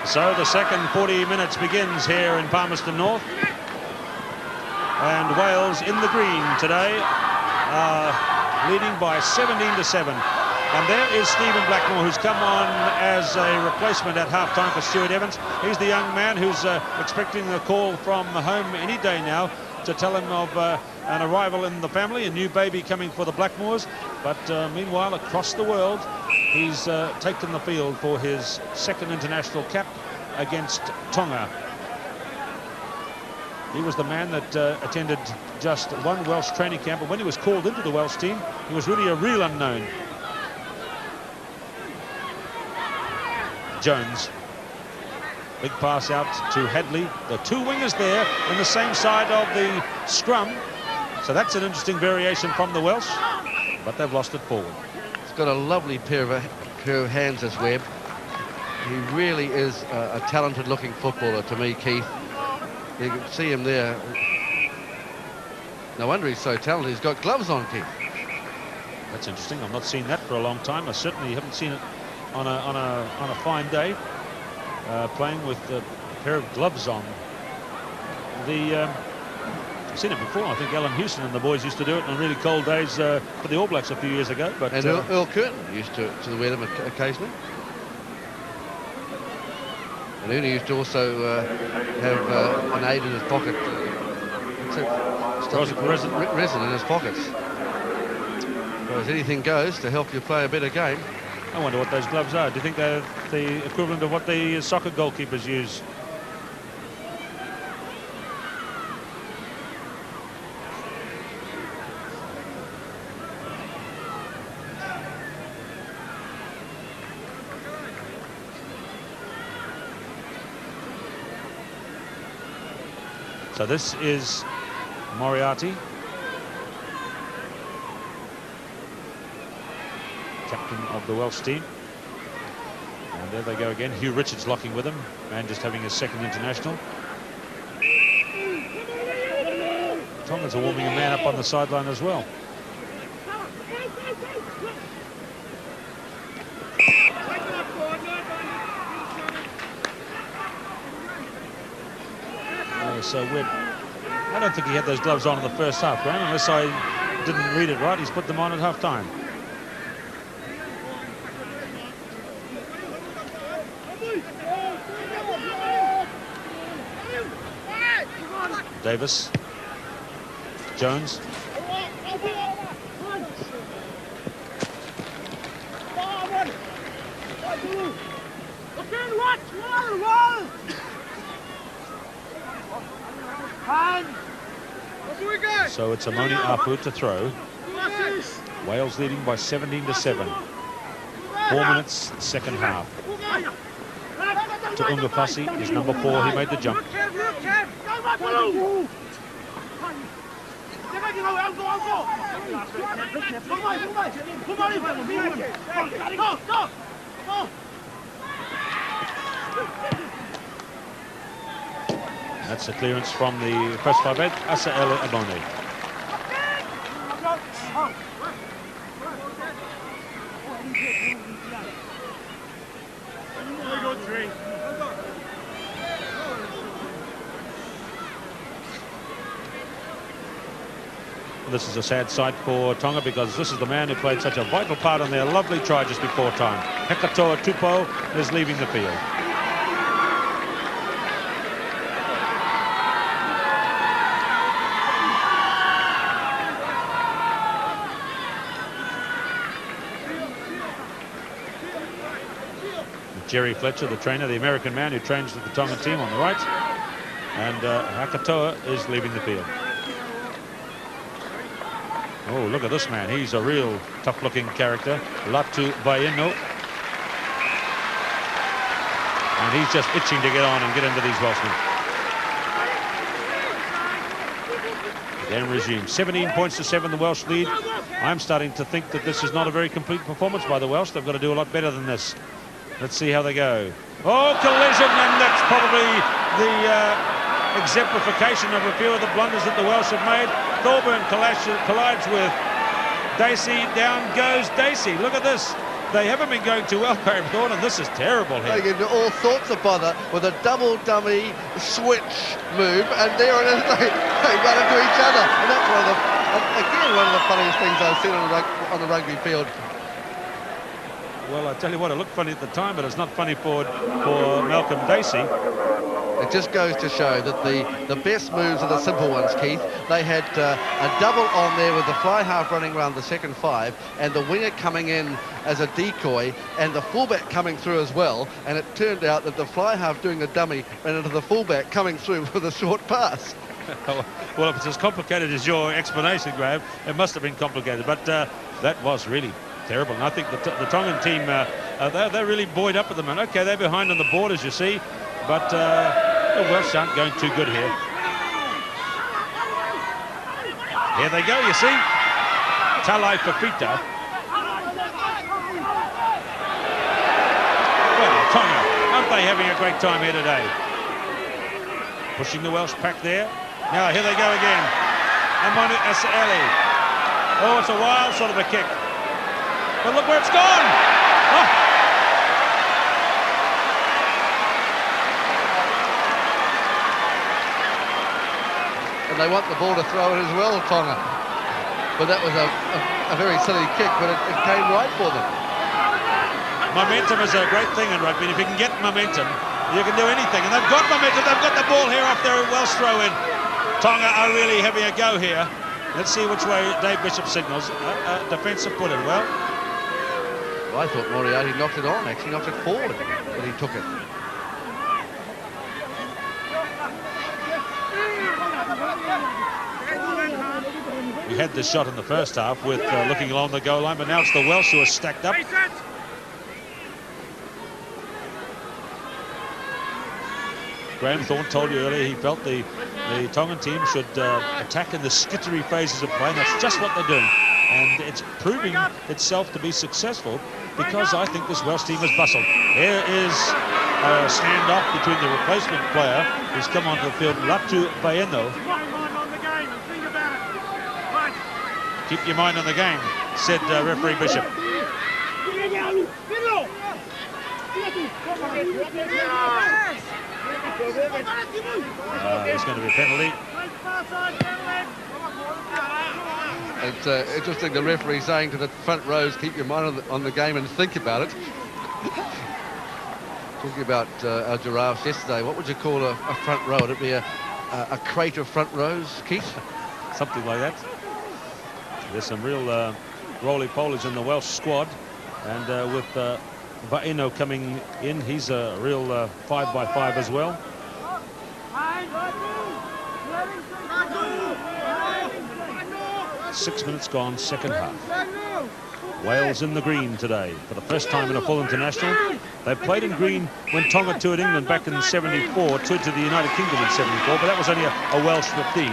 So the second 40 minutes begins here in Palmerston North, and Wales in the green today, leading by 17-7. And there is Stephen Blackmore, who's come on as a replacement at half-time for Stuart Evans. He's the young man who's expecting a call from home any day now to tell him of an arrival in the family, a new baby coming for the Blackmores. But meanwhile, across the world, he's taken the field for his second international cap against Tonga. He was the man that attended just one Welsh training camp, and when he was called into the Welsh team, he was really a real unknown. Jones. Big pass out to Hadley. The two wingers there in the same side of the scrum. So that's an interesting variation from the Welsh, but they've lost it forward. He's got a lovely pair of hands, as Webb. He really is a talented-looking footballer to me, Keith. You can see him there. No wonder he's so talented. He's got gloves on, Keith. That's interesting. I've not seen that for a long time. I certainly haven't seen it on a fine day, playing with a pair of gloves on. I've seen it before. I think Alan Houston and the boys used to do it on really cold days for the All Blacks a few years ago. But and Earl Curtin used to wear them occasionally. And Ernie used to also have an aid in his pocket. Resin in his pockets. Because anything goes to help you play a better game. I wonder what those gloves are. Do you think they're the equivalent of what the soccer goalkeepers use? So this is Moriarty, captain of the Welsh team. And there they go again. Hugh Richards locking with him, and just having his second international. Tongans are warming a man up on the sideline as well. So Webb, I don't think he had those gloves on in the first half, Graham, unless I didn't read it right. He's put them on at half-time. Davies. Jones. So it's Amone Apu to throw. Wales leading by 17-7. 4 minutes, second half. To Ungafasi, is number 4. He made the jump. That's a clearance from the first 5'8", Asaele Amone. This is a sad sight for Tonga because this is the man who played such a vital part on their lovely try just before time. Hekatoa Tupo is leaving the field. Jerry Fletcher, the trainer, the American man who trains with the Tongan team, on the right. And Hakatoa is leaving the field. Oh, look at this man. He's a real tough-looking character. Latu Vaino. And he's just itching to get on and get into these Welshmen. Again resume. 17 points to 7, the Welsh lead. I'm starting to think that this is not a very complete performance by the Welsh. They've got to do a lot better than this. Let's see how they go. Oh, collision, and that's probably the exemplification of a few of the blunders that the Welsh have made. Thorburn collides with Dacey. Down goes Dacey. Look at this. They haven't been going too well, Barry Thorne, and this is terrible here. They get into all sorts of bother with a double dummy switch move, and there it is. They run into each other, and that's one of the funniest things I've seen on the rugby field. Well, I tell you what, it looked funny at the time, but it's not funny for Malcolm Dacey. It just goes to show that the best moves are the simple ones, Keith. They had a double on there with the fly half running around the second 5 and the winger coming in as a decoy and the fullback coming through as well. And it turned out that the fly half doing the dummy ran into the fullback coming through with a short pass. Well, if it's as complicated as your explanation, Graham, it must have been complicated. But that was really terrible. And I think the Tongan team, they're really buoyed up at the moment. Okay, they're behind on the board, as you see. But the Welsh aren't going too good here. Here they go, you see. Talai Fifita. Well, Tonga, aren't they having a great time here today? Pushing the Welsh pack there. Now, here they go again. Amone Asali. Oh, it's a wild sort of a kick. But look where it's gone. Oh. And they want the ball to throw it as well, Tonga. But that was a very silly kick, but it came right for them. Momentum is a great thing in rugby. If you can get momentum, you can do anything. And they've got momentum. They've got the ball here off their Welsh throw-in. Tonga are really having a go here. Let's see which way Dave Bishop signals. Defensive put in. Well, I thought Moriarty knocked it on, actually knocked it forward, but he took it. We had this shot in the first half with looking along the goal line, but now it's the Welsh who are stacked up. Graham Thorne told you earlier he felt the Tongan team should attack in the skittery phases of play, and that's just what they're doing. And it's proving itself to be successful because I think this Welsh team has bustled. Here is a standoff between the replacement player who's come onto the field, Latu Vaino. Keep your mind on the game, said referee Bishop. There's going to be a penalty. It's interesting, the referee saying to the front rows, keep your mind on the game and think about it. Talking about our giraffes yesterday, what would you call a front row? Would it be a crate of front rows, Keith? Something like that. There's some real roly-polies in the Welsh squad, and with Vaino coming in, he's a real 5x5 as well. Six minutes gone, second half. Wales in the green today for the first time in a full international. They played in green when Tonga toured England back in '74, toured to the United Kingdom in '74, but that was only a Welsh 15.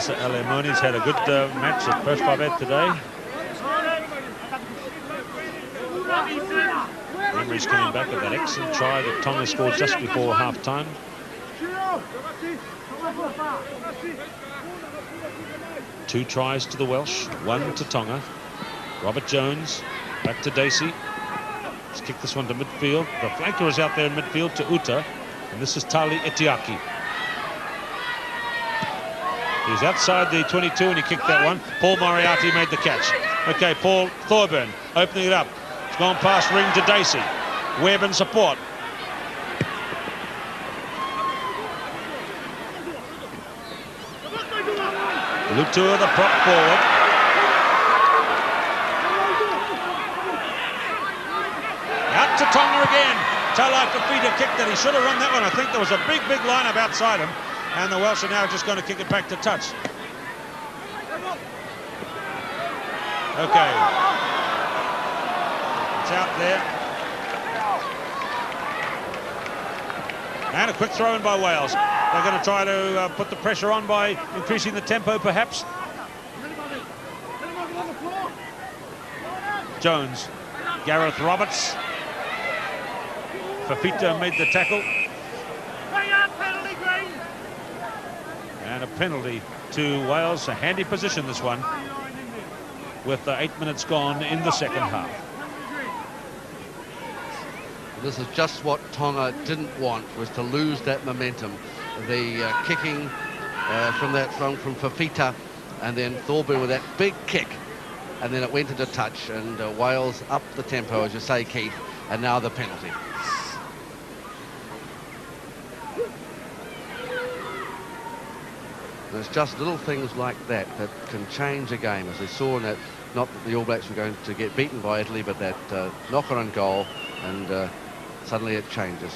Amone's had a good match at First Five today. memories coming back of that excellent try that Tonga scored just before half-time. 2 tries to the Welsh, 1 to Tonga. Robert Jones back to Dacey. Let's kick this one to midfield. The flanker is out there in midfield to Uta, and this is Tali Etiaki. He's outside the 22 and he kicked that one. Paul Moriarty made the catch. Okay, Paul Thorburn opening it up. It's gone past ring to Dacey. Webb in support. Lutua, the prop forward. Out to Tonga again. Talai Fifita kicked it. He should have run that one. I think there was a big line-up outside him. And the Welsh are now just going to kick it back to touch. Okay. It's out there. And a quick throw in by Wales. They're going to try to put the pressure on by increasing the tempo, perhaps. Jones. Gareth Roberts. Fifita made the tackle. And a penalty to Wales. A handy position, this one, with 8 minutes gone in the second half. This is just what Tonga didn't want, was to lose that momentum. The kicking from Fifita, and then Thorburn with that big kick, and then it went into touch, and Wales upped the tempo, as you say, Keith, and now the penalty. There's just little things like that that can change a game, as we saw in that, not that the All Blacks were going to get beaten by Italy, but that knocker on goal, and suddenly it changes.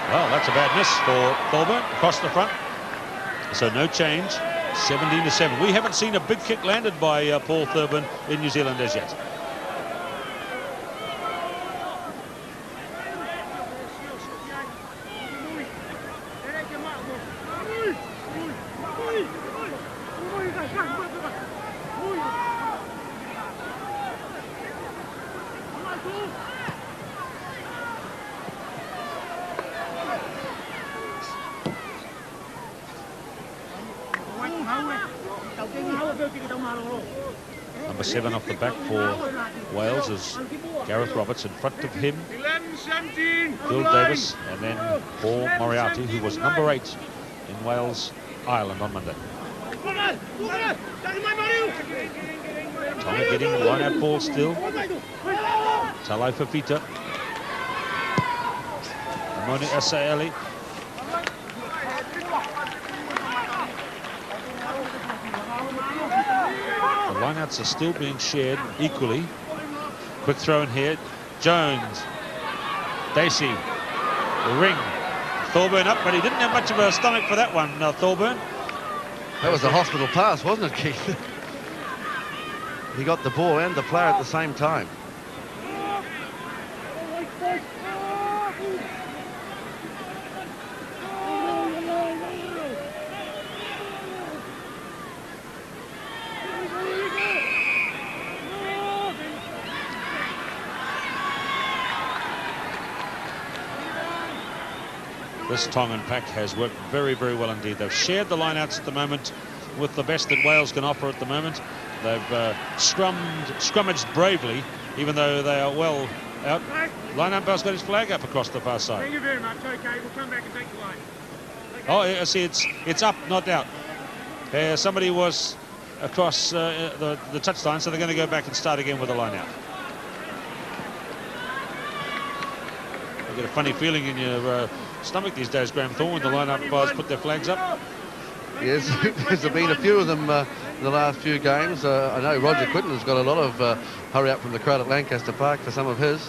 Well, that's a bad miss for Thorburn across the front. So no change, 17-7. We haven't seen a big kick landed by Paul Thorburn in New Zealand as yet. Number 7 off the back for Wales is Gareth Roberts. In front of him, Phil Davies, and then Paul Moriarty, who was number 8 in Wales, Ireland on Monday. Tonga getting line-out ball still. Talai Fifita. Amone Asaeli. The lineouts are still being shared equally. Quick throw in here. Jones. Dacey. The ring. Thorburn up, but he didn't have much of a stomach for that one, Thorburn. That was a hospital pass, wasn't it, Keith? He got the ball and the player at the same time. This Tongan pack has worked very, very well indeed. They've shared the lineouts at the moment with the best that Wales can offer at the moment. They've scrummaged bravely, even though they are well out. Line umpire's got his flag up across the far side. Thank you very much. Okay, we'll come back and take the line. Okay. Oh, I see, it's up, not out. Somebody was across the touchline, so they're going to go back and start again with the line out. You get a funny feeling in your stomach these days, Graham Thorne, when the line-up umpires put their flags up. Yes, there's been a few of them in the last few games. I know Roger Quinton's got a lot of hurry up from the crowd at Lancaster Park for some of his.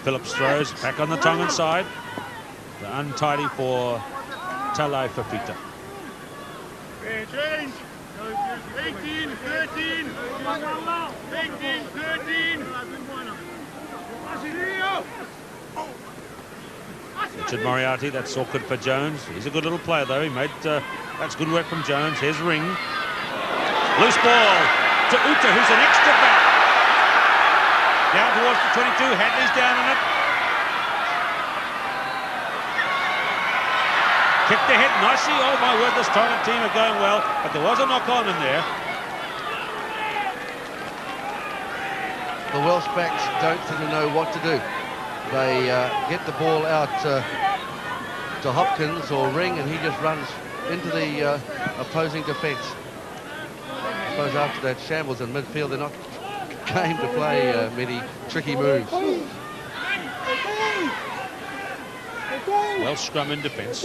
Phillips throws back on the Tongan side. The untidy for Talai Fifita. 18, 13. 18, 13. Richard Moriarty, that's awkward for Jones. He's a good little player, though. He made that's good work from Jones. Here's Ring. Loose ball to Uta, who's an extra back. Down towards the 22. Hadley's down on it. Kicked ahead nicely. Oh, my word, this Tonga team are going well. But there was a knock-on in there. The Welsh backs don't seem to know what to do. They get the ball out to Hopkins or Ring, and he just runs into the opposing defence. I suppose after that shambles in midfield, they're not game to play many tricky moves. Welsh scrum in defence.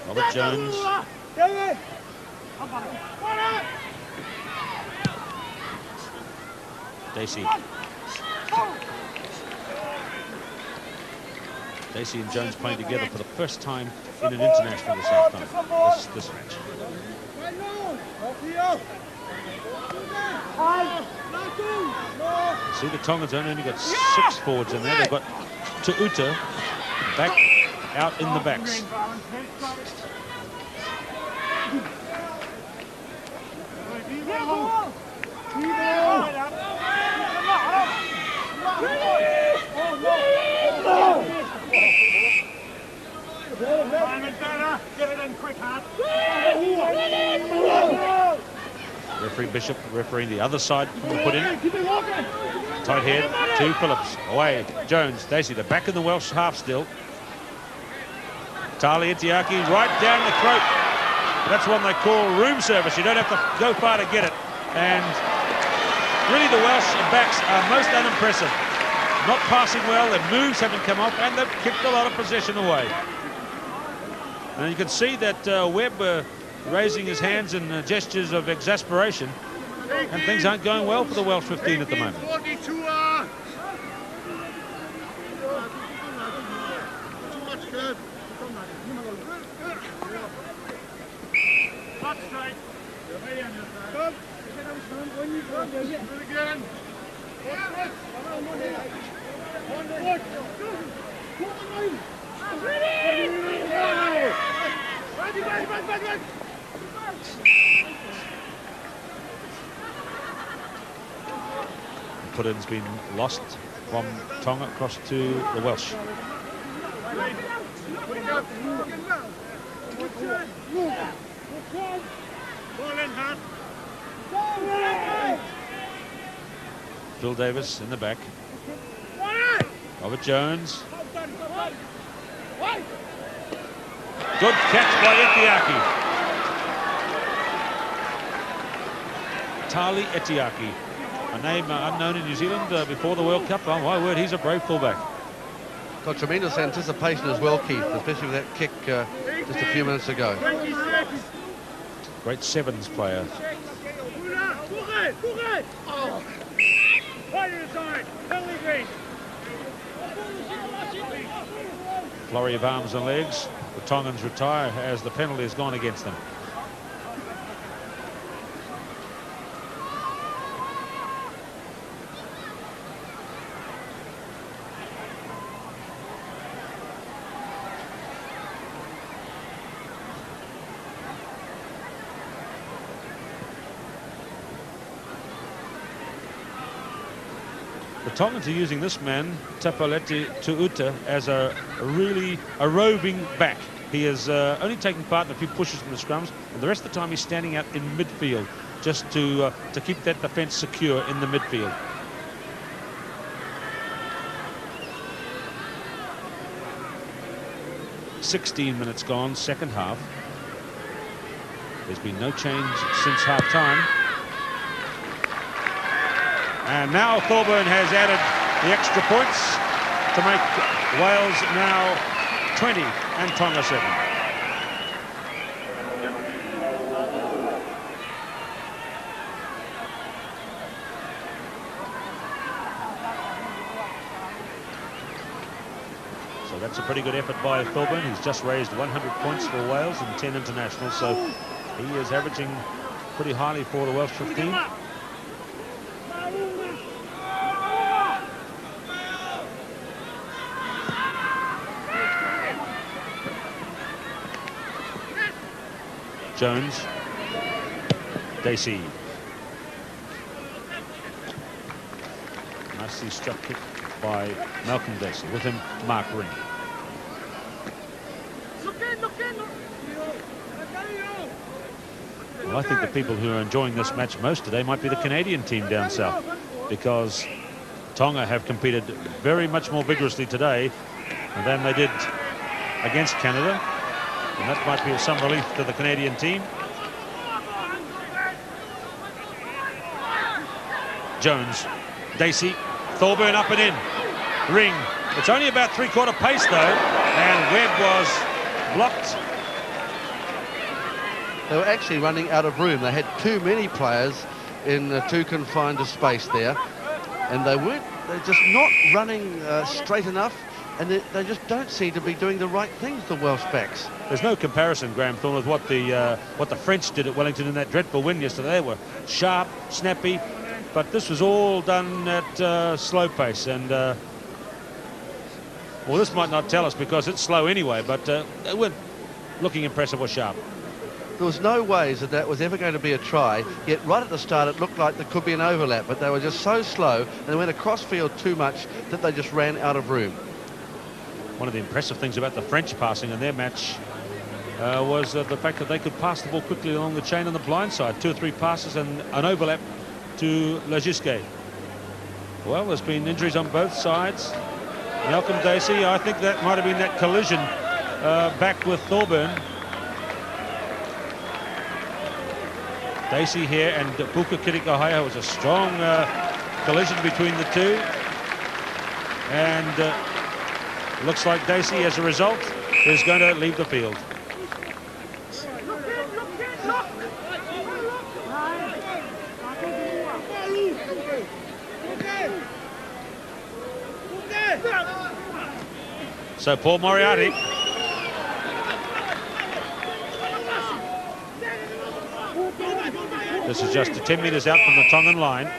Robert Jones. Dacey and Jones playing together for the first time in an international this afternoon, this match. See, the Tongans only got 6 forwards in there. They've got Tu'uta back out in the backs. Referee Bishop refereeing the other side from the put in. Tight head to Phillips. Away. Jones. Dacey, the back in the Welsh half still. Tali Itiaki right down the throat. That's one they call room service. You don't have to go far to get it. And really the Welsh backs are most unimpressive. Not passing well, their moves haven't come off, and they've kicked a lot of possession away. And you can see that Webbe raising his hands in gestures of exasperation, and things aren't going well for the Welsh 15 at the moment. Put-in's been lost from Tonga across to the Welsh. Phil Davis in the back. Robert Jones. Good catch by Itiaki. Tali Itiaki, a name unknown in New Zealand before the World Cup. Oh my word, he's a brave fullback. Got tremendous anticipation as well, Keith, especially with that kick just a few minutes ago. Great sevens player. Flurry of arms and legs. The Tongans retire as the penalty has gone against them. The Tongans are using this man, Tapaleti Tu'uta, as a roving back. He is only taking part in a few pushes from the scrums, and the rest of the time he's standing out in midfield just to keep that defence secure in the midfield. "16 minutes gone, second half. There's been no change since half-time. And now Thorburn has added the extra points to make Wales now 20 and Tonga 7. That's a pretty good effort by Thorburn. He's just raised 100 points for Wales and 10 internationals, so He is averaging pretty highly for the Welsh 15. Jones. Dacey. Nicely struck kick by Malcolm Dacey. With him, Mark Ring. Well, I think the people who are enjoying this match most today might be the Canadian team down south, because Tonga have competed very much more vigorously today than they did against Canada, and that might be of some relief to the Canadian team. Jones, Dacey, Thorburn up and in. Ring. It's only about three-quarter pace though, and Webb was blocked. They were actually running out of room. They had too many players in too confined a space there, and they're just not running straight enough, and they just don't seem to be doing the right things, the Welsh backs. There's no comparison, Graham Thorne, with what the French did at Wellington in that dreadful win yesterday. They were sharp, snappy, but this was all done at slow pace, and well, this might not tell us because it's slow anyway, but they weren't looking impressive or sharp. There was no ways that was ever going to be a try, yet right at the start it looked like there could be an overlap, but they were just so slow and they went across field too much that they just ran out of room. One of the impressive things about the French passing in their match was the fact that they could pass the ball quickly along the chain on the blind side. 2 or 3 passes and an overlap to Lagisquet. Well, there's been injuries on both sides. Malcolm Dacey, I think that might have been that collision back with Thorburn. Dacey here and Buka Kirikahaya was a strong collision between the two, and looks like Dacey, as a result, is going to leave the field. So Paul Moriarty. This is just 10 metres out from the Tongan line.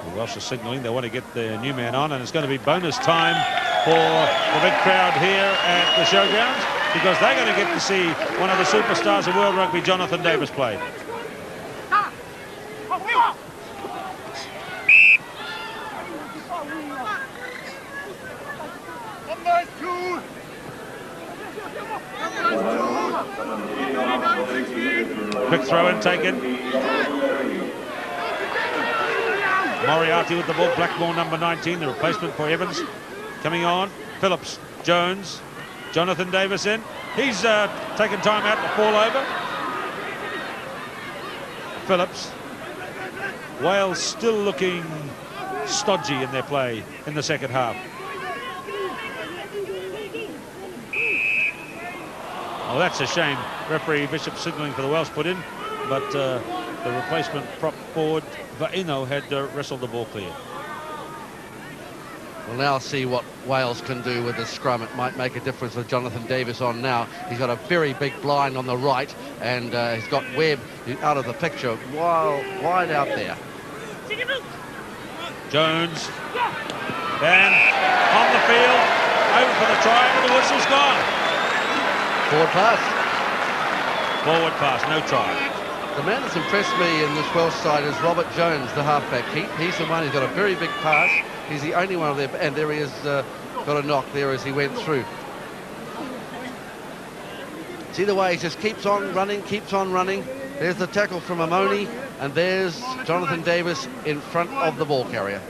The Welsh are signalling they want to get their new man on, and it's going to be bonus time for the big crowd here at the Showgrounds, because they're going to get to see one of the superstars of world rugby, Jonathan Davies, play. Quick throw in taken. Moriarty with the ball, Blackmore number 19, the replacement for Evans. Coming on, Phillips, Jones, Jonathan Davies in. He's taken time out to fall over. Phillips. Wales still looking stodgy in their play in the second half. Oh, that's a shame. Referee Bishop signalling for the Welsh put in, but the replacement prop forward, Va'ino, had wrestled the ball clear. We'll now see what Wales can do with the scrum. It might make a difference with Jonathan Davies on now. He's got a very big blind on the right, and he's got Webb out of the picture, wide out there. Jones, and on the field, over for the try, and the whistle's gone. Forward pass. Forward pass, no try. The man that's impressed me in this Welsh side is Robert Jones, the halfback. He's the one who's got a very big pass. He's the only one of them, and there he is, got a knock there as he went through. See the way he just keeps on running, keeps on running. There's the tackle from Amone, and there's Jonathan Davies in front of the ball carrier.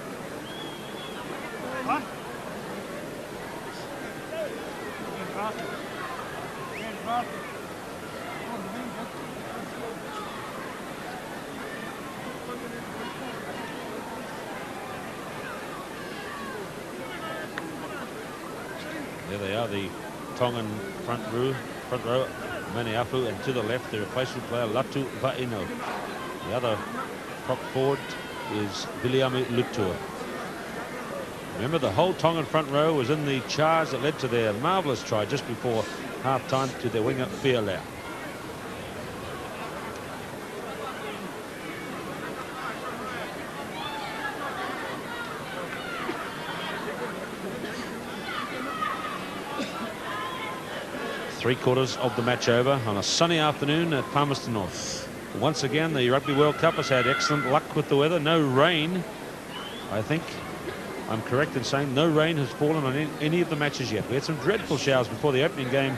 There they are, the Tongan front row, Maniafu, and to the left, the replacement player, Latu Va'ino. The other prop forward is Biliame Lutua. Remember, the whole Tongan front row was in the charge that led to their marvellous try just before half-time to their winger, Fielea. Three-quarters of the match over on a sunny afternoon at Palmerston North. Once again, the Rugby World Cup has had excellent luck with the weather. No rain. I think I'm correct in saying no rain has fallen on any of the matches yet. We had some dreadful showers before the opening game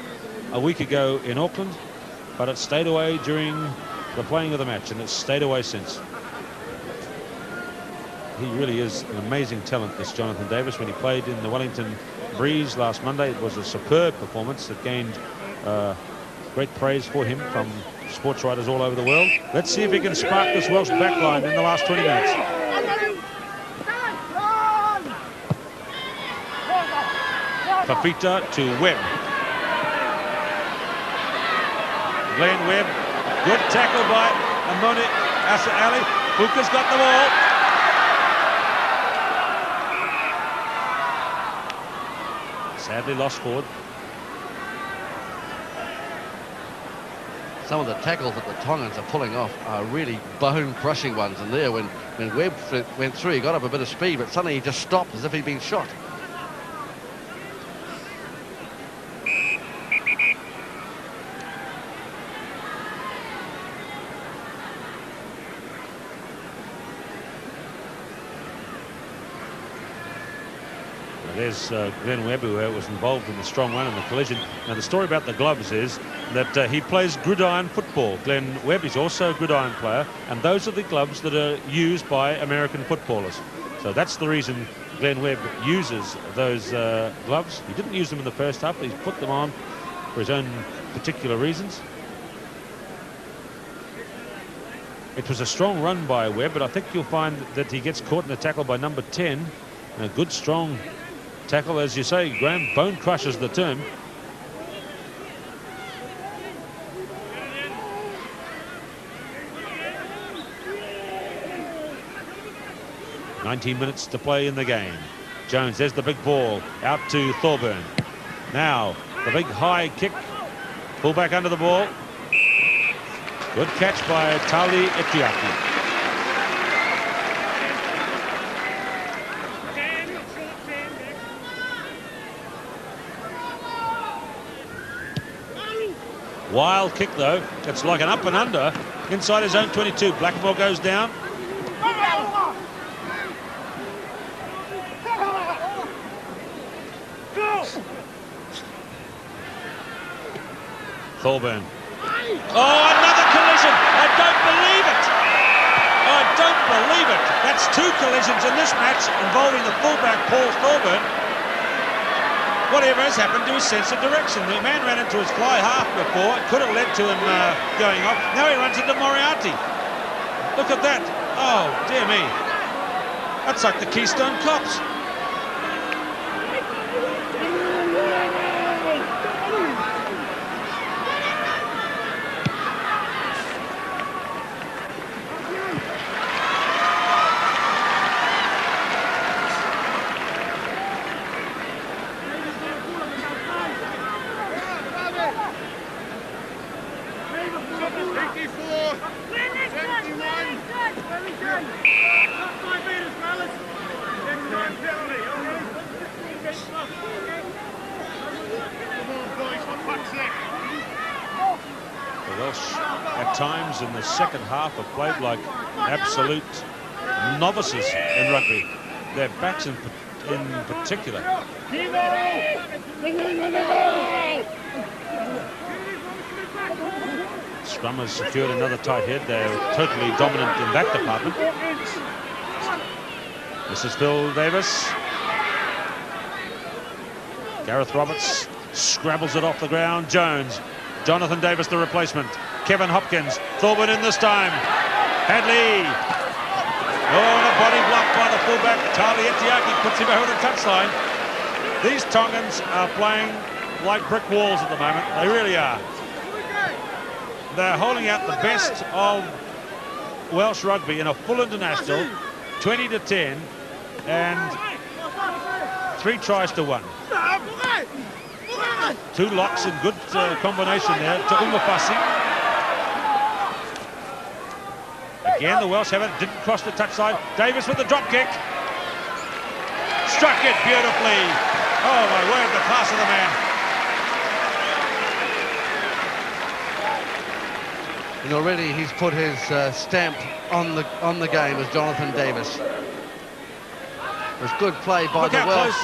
a week ago in Auckland, but it stayed away during the playing of the match, and it's stayed away since. He really is an amazing talent, this Jonathan Davies. When he played in the Wellington Breeze last Monday, it was a superb performance that gained great praise for him from sports writers all over the world. Let's see if he can spark this Welsh backline in the last 20 minutes. Fifita to Webbe. Glenn Webbe, good tackle by Amone Ali. Fuka's got the ball. Sadly lost forward. Some of the tackles that the Tongans are pulling off are really bone-crushing ones. And there, when Webbe went through, he got up a bit of speed, but suddenly he just stopped as if he'd been shot. There's Glenn Webbe, who was involved in the strong run and the collision. Now, the story about the gloves is that he plays gridiron football. Glenn Webbe is also a gridiron player, and those are the gloves that are used by American footballers. So that's the reason Glenn Webbe uses those gloves. He didn't use them in the first half, but he's put them on for his own particular reasons. It was a strong run by Webbe, but I think you'll find that he gets caught in a tackle by number 10. And a good, strong tackle, as you say, Graham. Bone crushes the term. "19 minutes to play in the game. Jones, there's the big ball out to Thorburn. Now the big high kick. Pull back under the ball. Good catch by Tali Etiaki. Wild kick, though. It's like an up and under inside his own 22. Blackmore goes down. Thorburn. Oh, another collision. I don't believe it. I don't believe it. That's two collisions in this match involving the fullback, Paul Thorburn. Whatever has happened to his sense of direction. The man ran into his fly half before. It could have led to him going off. Now he runs into Moriarty. Look at that. Oh, dear me. That's like the Keystone Cops. In the second half have played like absolute novices in rugby. Their backs in particular. Scrum has secured another tight head. They're totally dominant in that department. This is Phil Davis. Gareth Roberts scrabbles it off the ground. Jones. Jonathan Davis, the replacement. Kevin Hopkins. Thorburn in this time. Hadley. Oh, and a body block by the fullback. Tali Etiaki puts him over the touchline. These Tongans are playing like brick walls at the moment. They really are. They're holding out the best of Welsh rugby in a full international 20-10, and 3 tries to 1. 2 locks in good combination there to Umafasi. Again, the Welsh have it, didn't cross the touchline. Davies with the drop kick. Struck it beautifully. Oh my word, the class of the man. And already he's put his stamp on the game as Jonathan Davies. It was good play by the Welsh.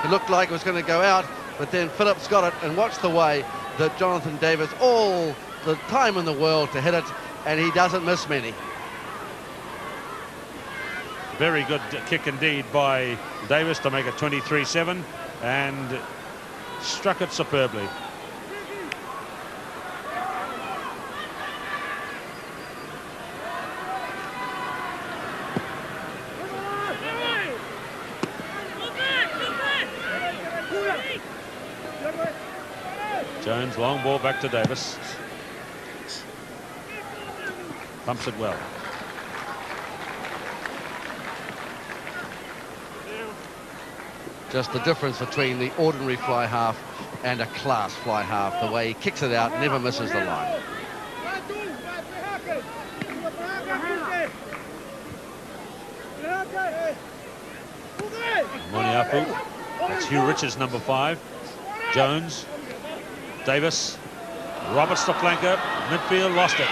It looked like it was going to go out, but then Phillips got it, and watch the way that Jonathan Davies, all the time in the world to hit it, and he doesn't miss many. Very good kick indeed by Davies to make it 23-7, and struck it superbly. Jones, long ball back to Davies. Pumps it well. Just the difference between the ordinary fly half and a class fly half. The way he kicks it out, never misses the line. Moniapu. That's Hugh Richards, number 5. Jones. Davies. Roberts the flanker. Midfield lost it.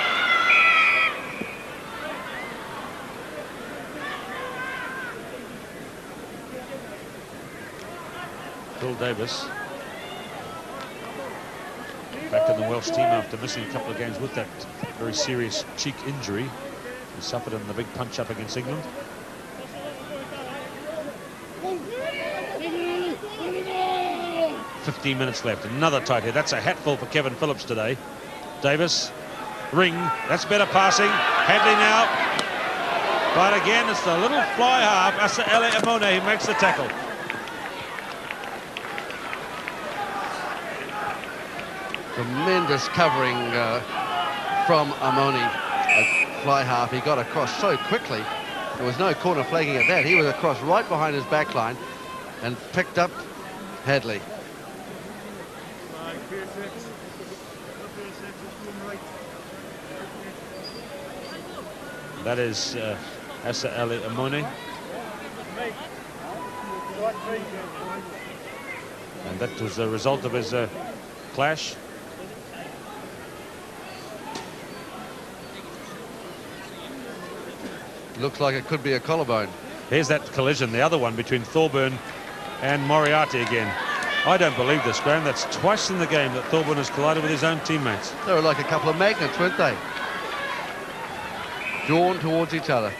Phil Davies back in the Welsh team after missing a couple of games with that very serious cheek injury he suffered in the big punch up against England. "15 minutes left." Another tight hit. That's a hatful for Kevin Phillips today. Davies, ring. That's better passing. Hadley now. But again, it's the little fly half, Amone, who makes the tackle. Tremendous covering from Amone at fly half. He got across so quickly. There was no corner flagging at that. He was across right behind his back line and picked up Hadley. That is Amone. And that was the result of his clash. Looks like it could be a collarbone. Here's that collision, the other one between Thorburn and Moriarty again. I don't believe this, Graham. That's twice in the game that Thorburn has collided with his own teammates. They were like a couple of magnets, weren't they? Drawn towards each other.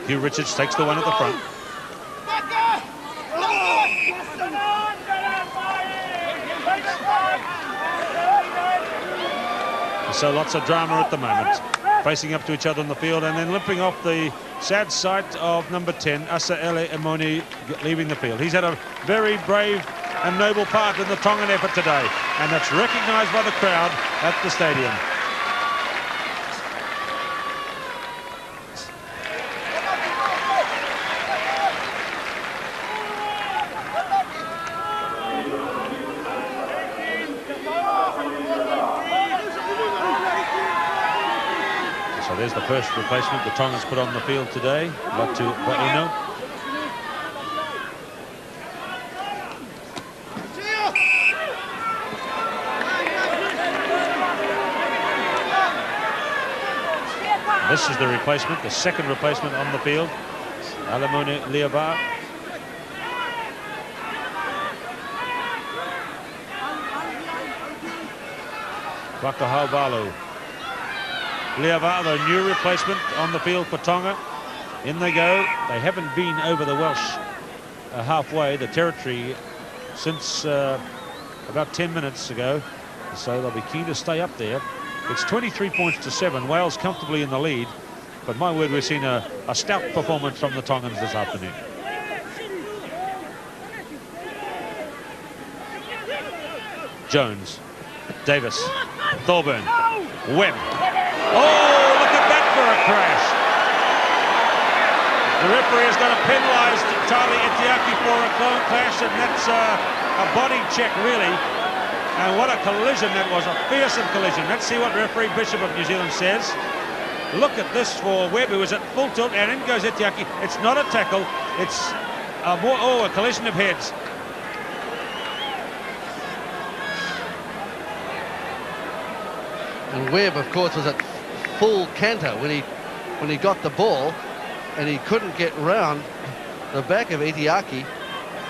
Hugh Richards takes the one at the front. So lots of drama at the moment, facing up to each other on the field and then limping off the sad sight of number 10, Amone, leaving the field. He's had a very brave and noble part in the Tongan effort today, and that's recognised by the crowd at the stadium. There's the first replacement the Tongans put on the field today, Latu Ba'ino. This is the replacement, the second replacement on the field, Amone Liava'a. Wakahaubalo. Liava'a, the new replacement on the field for Tonga. In they go. They haven't been over the Welsh halfway, the territory, since about 10 minutes ago. So they'll be keen to stay up there. It's 23 points to 7. Wales comfortably in the lead. But my word, we've seen a stout performance from the Tongans this afternoon. Jones, Davies, Thorburn, Webbe. Oh, look at that for a crash. The referee is going to penalise Charlie Etiaki for a clash, and that's a body check, really. And what a collision that was, a fearsome collision. Let's see what referee Bishop of New Zealand says. Look at this for Webbe, who was at full tilt, and in goes Etiaki. It's not a tackle, it's a collision of heads. And Webbe, of course, was at full canter when he got the ball, and he couldn't get round the back of Etiaki,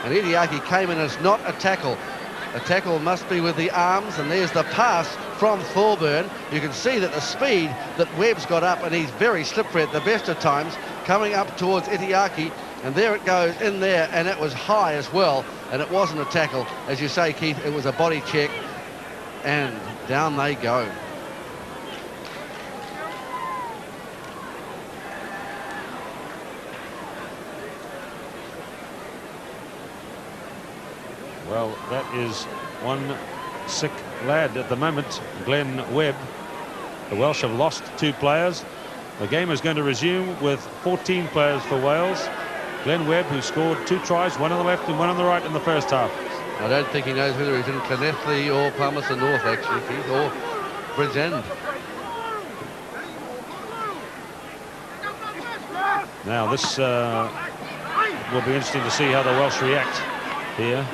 and Etiaki came in as not a tackle. A tackle must be with the arms, and there's the pass from Thorburn. You can see that the speed that Webbe's got up, and he's very slippery at the best of times, coming up towards Etiaki, and there it goes in there, and it was high as well, and it wasn't a tackle. As you say, Keith, it was a body check, and down they go. Well, that is one sick lad at the moment, Glenn Webbe. The Welsh have lost 2 players. The game is going to resume with 14 players for Wales. Glenn Webbe, who scored 2 tries, one on the left and one on the right in the first half. I don't think he knows whether he's in Llanelli or Palmerston North, actually, Keith, or Bridgend. Now, this will be interesting to see how the Welsh react here.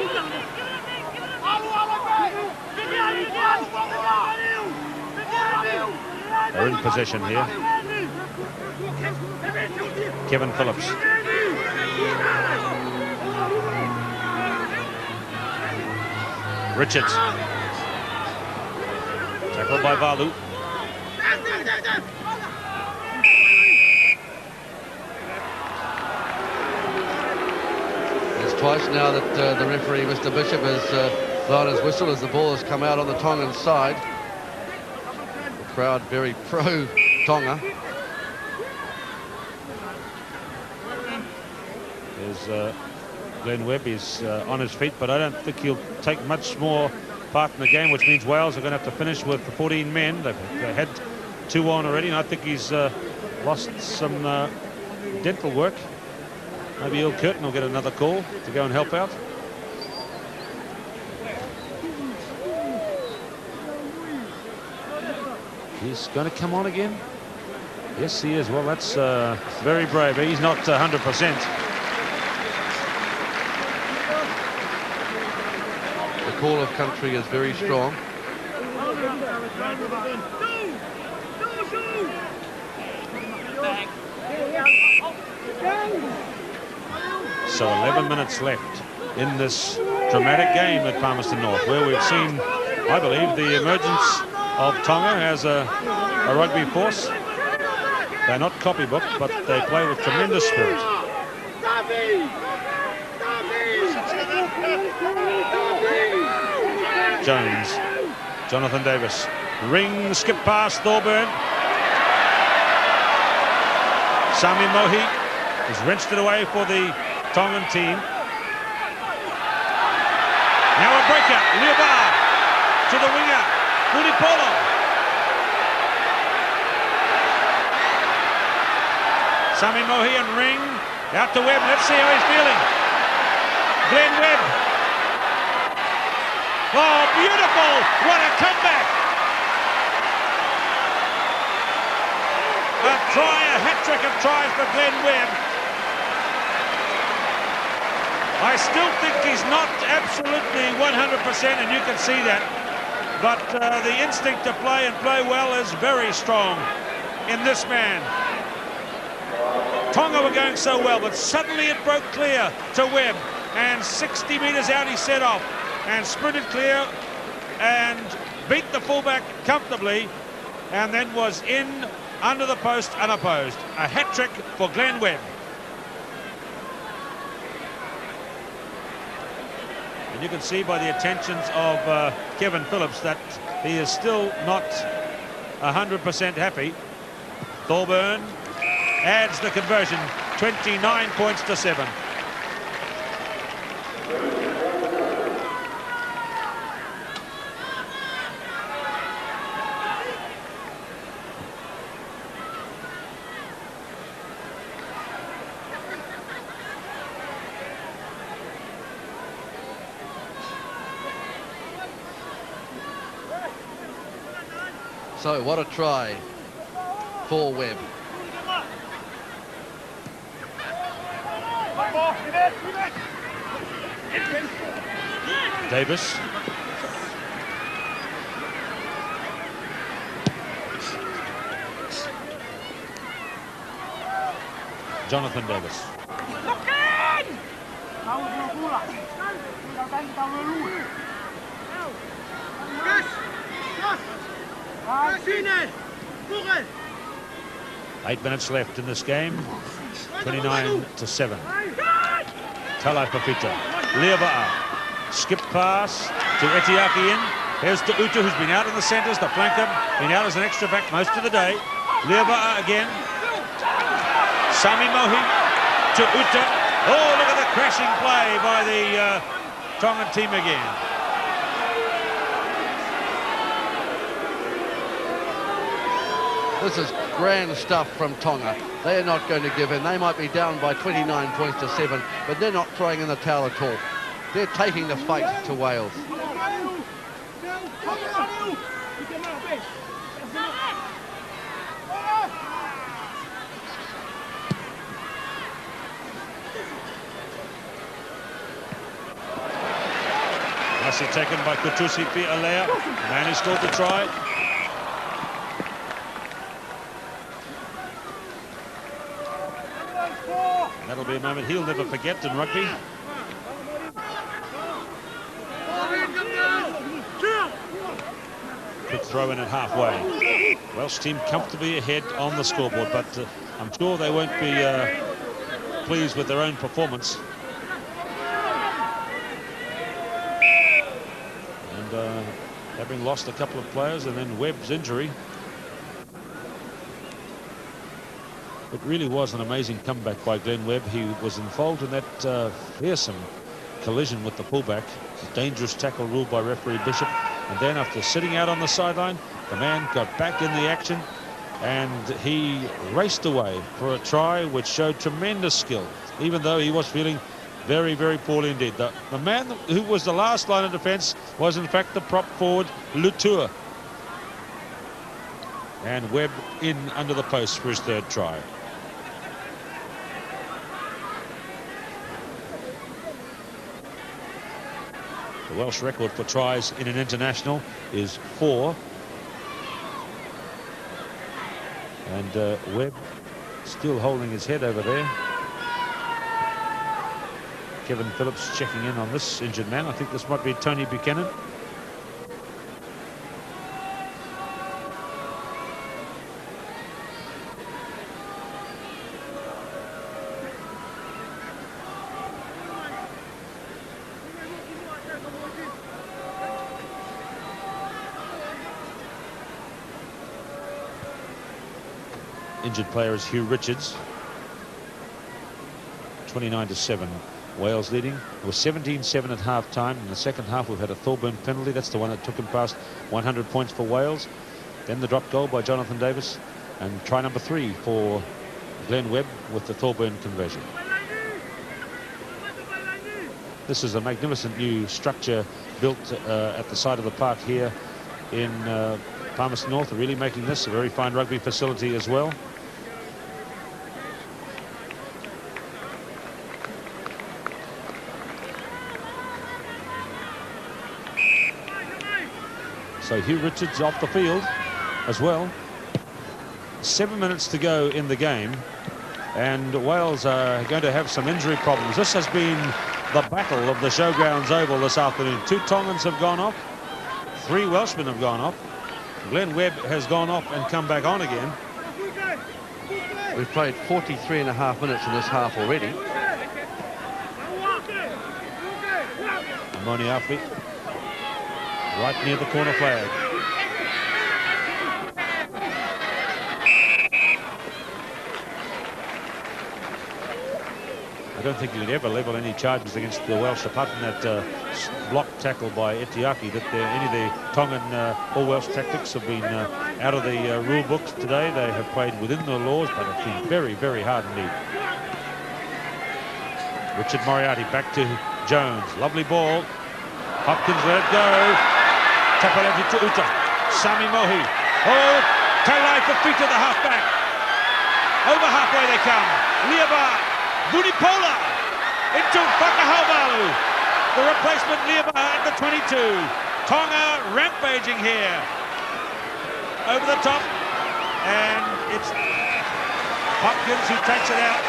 They're in possession here. Kevin Phillips. Richards. Tackled by Valu. It's twice now that the referee, Mr. Bishop, has blown his whistle as the ball has come out on the Tongan side. The crowd very pro-Tonga. There's Glenn Webbe is on his feet, but I don't think he'll take much more part in the game, which means Wales are going to have to finish with 14 men. They've had 2 on already, and I think he's lost some dental work. Maybe Earl Curtin will get another call to go and help out. He's going to come on again. Yes, he is. Well, that's very brave. He's not 100%. The call of country is very strong. So 11 minutes left in this dramatic game at Palmerston North, where we've seen, I believe, the emergence of Tonga as a rugby force. They're not copybook, but they play with tremendous spirit. Jones, Jonathan Davies, ring, skip past Thorburn. Sami Mohi has wrenched it away for the Tongan team. Now a breakout, Liava'a to the winger, Polo. Sami Mohi and ring, out to Webbe, let's see how he's feeling. Glenn Webbe. Oh, beautiful! What a comeback! A hat-trick of tries for Glenn Webbe. I still think he's not absolutely 100%, and you can see that. But the instinct to play and play well is very strong in this man. Tonga were going so well, but suddenly it broke clear to Webbe, and 60 metres out he set off and sprinted clear and beat the fullback comfortably, and then was in under the post unopposed. A hat-trick for Glenn Webbe. And you can see by the attentions of Kevin Phillips that he is still not 100% happy. Thorburn adds the conversion, 29 points to 7. So what a try for Webb. Davies. Jonathan Davies. Eight minutes left in this game. 29-7. Tala Fifita. Liava'a. Skip pass to Etiaki in. Here's to Uta, who's been out in the centres. The flanker been out as an extra back most of the day. Liava'a again. Sami Mohi to Uta. Oh, look at the crashing play by the Tongan team again. This is grand stuff from Tonga. They are not going to give in. They might be down by 29 points to 7, but they're not throwing in the towel at all. They're taking the fight to Wales. Nicely taken by Kutusi Fielea. Man who scored the try. That'll be a moment he'll never forget in rugby. Quick throw in at halfway. Welsh team comfortably ahead on the scoreboard, but I'm sure they won't be pleased with their own performance. And having lost a couple of players and then Webb's injury, it really was an amazing comeback by Glenn Webb. He was involved in that fearsome collision with the fullback. A dangerous tackle ruled by referee Bishop. And then after sitting out on the sideline, the man got back in the action and he raced away for a try which showed tremendous skill, even though he was feeling very, very poorly indeed. The man who was the last line of defence was in fact the prop forward, Lutua. And Webb in under the post for his third try. The Welsh record for tries in an international is 4. And Webb still holding his head over there. Kevin Phillips checking in on this injured man. I think this might be Tony Buchanan. Injured player is Hugh Richards. 29-7. Wales leading. It was 17-7 at half-time. In the second half, we've had a Thorburn penalty. That's the one that took him past 100 points for Wales. Then the drop goal by Jonathan Davies. And try number 3 for Glenn Webb with the Thorburn conversion. This is a magnificent new structure built at the side of the park here in Palmerston North, really making this a very fine rugby facility as well. So Hugh Richards off the field as well. 7 minutes to go in the game, and Wales are going to have some injury problems. This has been the battle of the Showgrounds Oval this afternoon. 2 Tongans have gone off, 3 Welshmen have gone off. Glenn Webb has gone off and come back on again. We've played 43.5 minutes in this half already. Amone Afi, right near the corner flag. I don't think you could ever level any charges against the Welsh, apart from that block tackle by Etiaki, that any of the Tongan or Welsh tactics have been out of the rule books today. They have played within the laws, but it's been very, very hard indeed. Richard Moriarty back to Jones. Lovely ball. Hopkins let it go. Tapaleti to Uta. Sami Mohi Oh, Tailai Fifita, the halfback. Over halfway they come. Liava'a, Vunipola into Whakahaumalu. The replacement Liava'a at the 22. Tonga rampaging here. Over the top. And it's Hopkins who takes it out.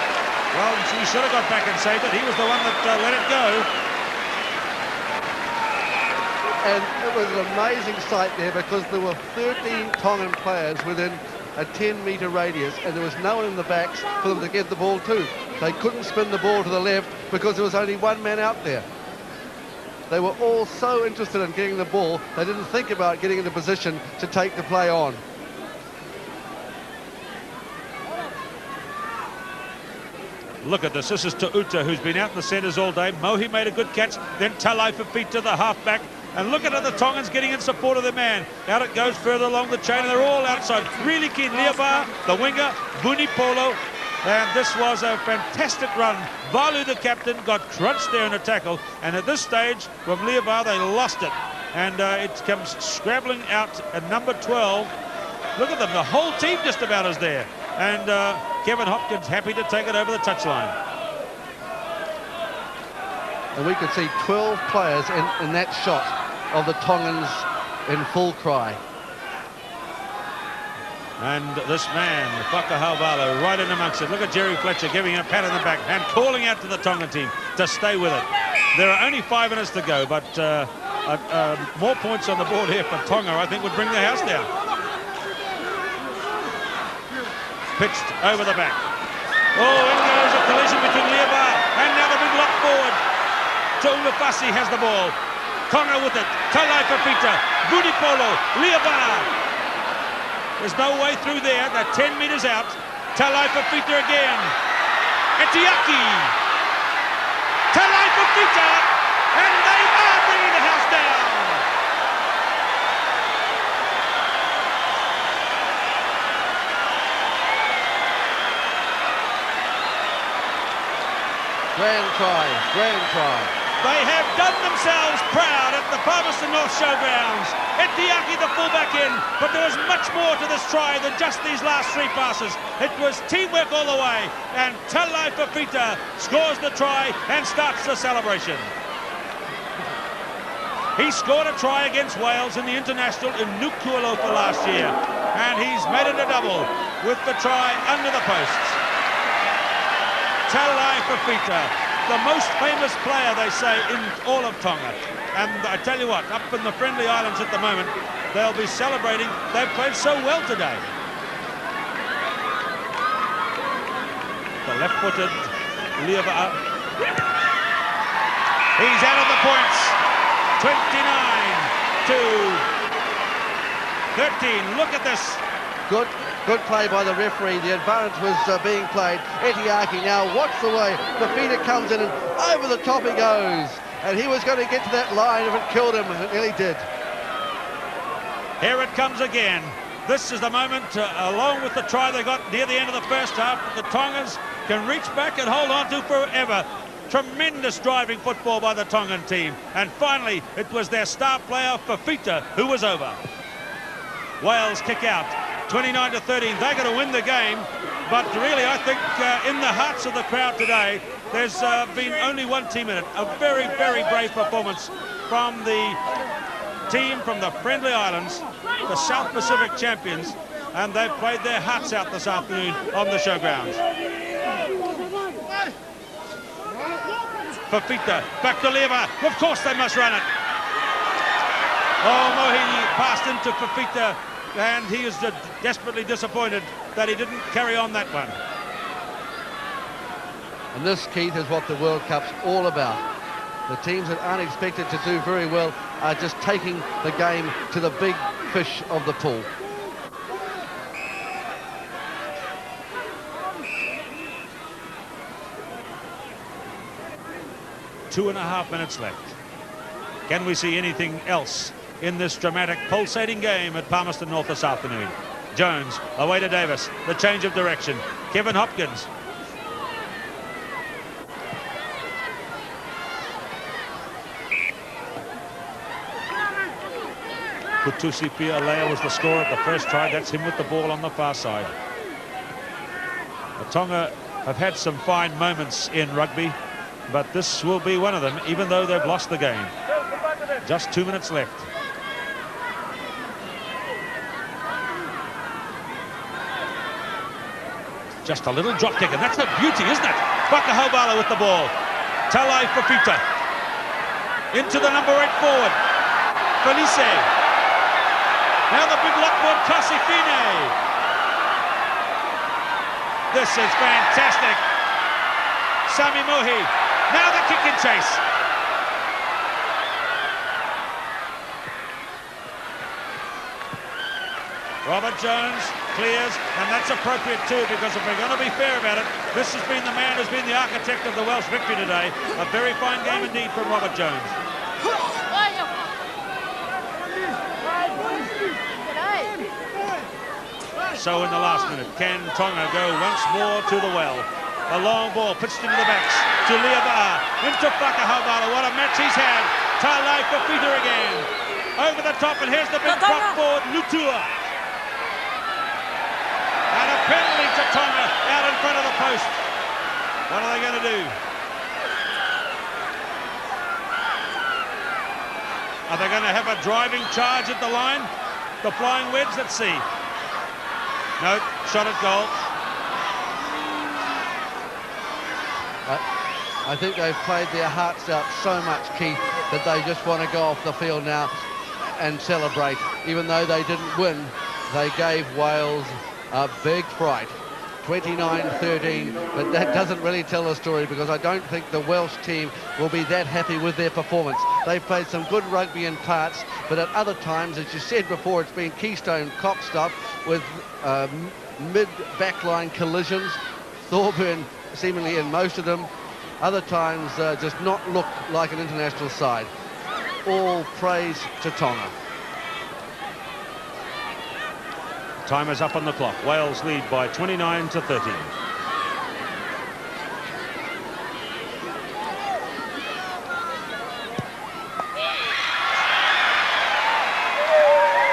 Well, he should have got back and saved it. He was the one that let it go. And it was an amazing sight there because there were 13 Tongan players within a 10-metre radius, and there was no one in the backs for them to get the ball to. They couldn't spin the ball to the left because there was only one man out there. They were all so interested in getting the ball, they didn't think about getting into position to take the play on. Look at this. This is Ta'uta, who's been out in the centres all day. Mohi made a good catch. Then Tailai Fifita, the halfback. And look at it, the Tongans getting in support of their man. Out it goes further along the chain, and they're all outside. Really keen. Liava'a, the winger, Vunipolo. And this was a fantastic run. Valu, the captain, got crunched there in a tackle. And at this stage, from Liava'a, they lost it. And it comes scrabbling out at number 12. Look at them. The whole team just about is there. And Kevin Hopkins happy to take it over the touchline. And we could see 12 players in that shot of the Tongans in full cry. And this man, Whakahaumalu, right in amongst it. Look at Jerry Fletcher giving him a pat on the back and calling out to the Tongan team to stay with it. There are only 5 minutes to go, but more points on the board here for Tonga, I think, would bring the house down. Pitched over the back. Oh, in goes a collision between Liava'a and now the big lock forward. Tu'ungafasi has the ball. Tonga with it. Tailai Fifita, Vunipolo, Liava'a. There's no way through there. They're 10 metres out. Tailai Fifita again. Etiaki. Tailai Fifita, and they are bringing the house down. Grand try, grand try. They have done themselves proud at the Palmerston North Showgrounds. Etiaki, the fullback, in, but there was much more to this try than just these last 3 passes. It was teamwork all the way, and Tailai Fifita scores the try and starts the celebration. He scored a try against Wales in the international in Nuku'alofa last year, and he's made it a double with the try under the posts. Tailai Fifita, the most famous player, they say, in all of Tonga. And I tell you what, up in the Friendly Islands at the moment, they'll be celebrating. They've played so well today. The left-footed Liava'a. He's out of the points. 29-13. Look at this. Good play by the referee. The advantage was being played. Etiaki now watch the way. Fifita comes in and over the top he goes. And he was going to get to that line if it killed him, and it nearly did. Here it comes again. This is the moment, along with the try they got near the end of the first half, that the Tongans can reach back and hold on to forever. Tremendous driving football by the Tongan team. And finally, it was their star player, Fifita, who was over. Wales kick out. 29-13, they're going to win the game, but really I think in the hearts of the crowd today there's been only one team in it. A very, very brave performance from the team from the Friendly Islands, the South Pacific champions, and they've played their hearts out this afternoon on the Showgrounds. Fifita, back to Liava'a. Of course they must run it. Oh, Mohi passed into Fifita, and he is desperately disappointed that he didn't carry on that one. And this, Keith, is what the World Cup's all about. The teams that aren't expected to do very well are just taking the game to the big fish of the pool. Two and a half minutes left. Can we see anything else in this dramatic, pulsating game at Palmerston North this afternoon? Jones, away to Davies, the change of direction. Kevin Hopkins. Kutusi Fielea was the scorer at the first try. That's him with the ball on the far side. Tonga have had some fine moments in rugby, but this will be one of them, even though they've lost the game. Just 2 minutes left. Just a little drop kick, and that's a beauty, isn't it? Whakahaubala with the ball. Talai Fifita. Into the number 8 forward. Fielea. Now the big lockboard, Tasifine. This is fantastic. Sami Mohi. Now the kick and chase. Robert Jones clears, and that's appropriate too, because if we're going to be fair about it, this has been the man who's been the architect of the Welsh victory today. A very fine game indeed from Robert Jones. So in the last minute, can Tonga go once more to the well? A long ball pitched into the backs to Liava'a, into Whakahaubala. What a match he's had. Talai Fifita again. Over the top, and here's the big drop forward, Lutua. And a penalty to Tonga out in front of the post. What are they going to do? Are they going to have a driving charge at the line? The flying wedge, let's see. No, shot at goal. I think they've played their hearts out so much, Keith, that they just want to go off the field now and celebrate. Even though they didn't win, they gave Wales a big fright. 29-13, but that doesn't really tell the story, because I don't think the Welsh team will be that happy with their performance. They've played some good rugby in parts, but at other times, as you said before, it's been Keystone Cop stuff with mid-backline collisions. Thorburn seemingly in most of them. Other times just not look like an international side. All praise to Tonga. Time is up on the clock. Wales lead by 29-13.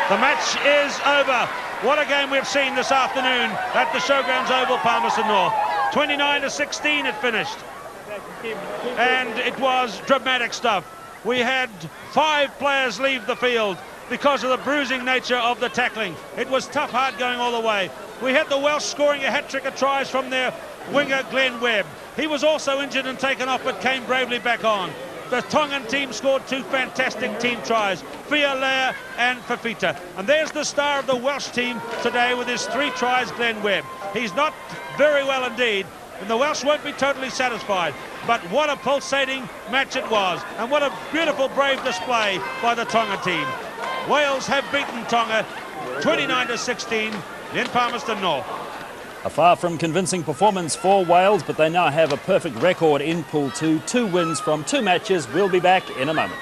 The match is over. What a game we've seen this afternoon at the Showgrounds Oval, Palmerston North. 29-16 it finished. And it was dramatic stuff. We had 5 players leave the field because of the bruising nature of the tackling. It was tough, hard going all the way. We had the Welsh scoring a hat-trick of tries from their winger, Glenn Webb. He was also injured and taken off, but came bravely back on. The Tongan team scored 2 fantastic team tries, Fielea and Fifita. And there's the star of the Welsh team today with his 3 tries, Glenn Webb. He's not very well indeed, and the Welsh won't be totally satisfied. But what a pulsating match it was, and what a beautiful, brave display by the Tonga team. Wales have beaten Tonga 29-16 in Palmerston North. A far from convincing performance for Wales, but they now have a perfect record in Pool 2. 2 wins from 2 matches. We'll be back in a moment.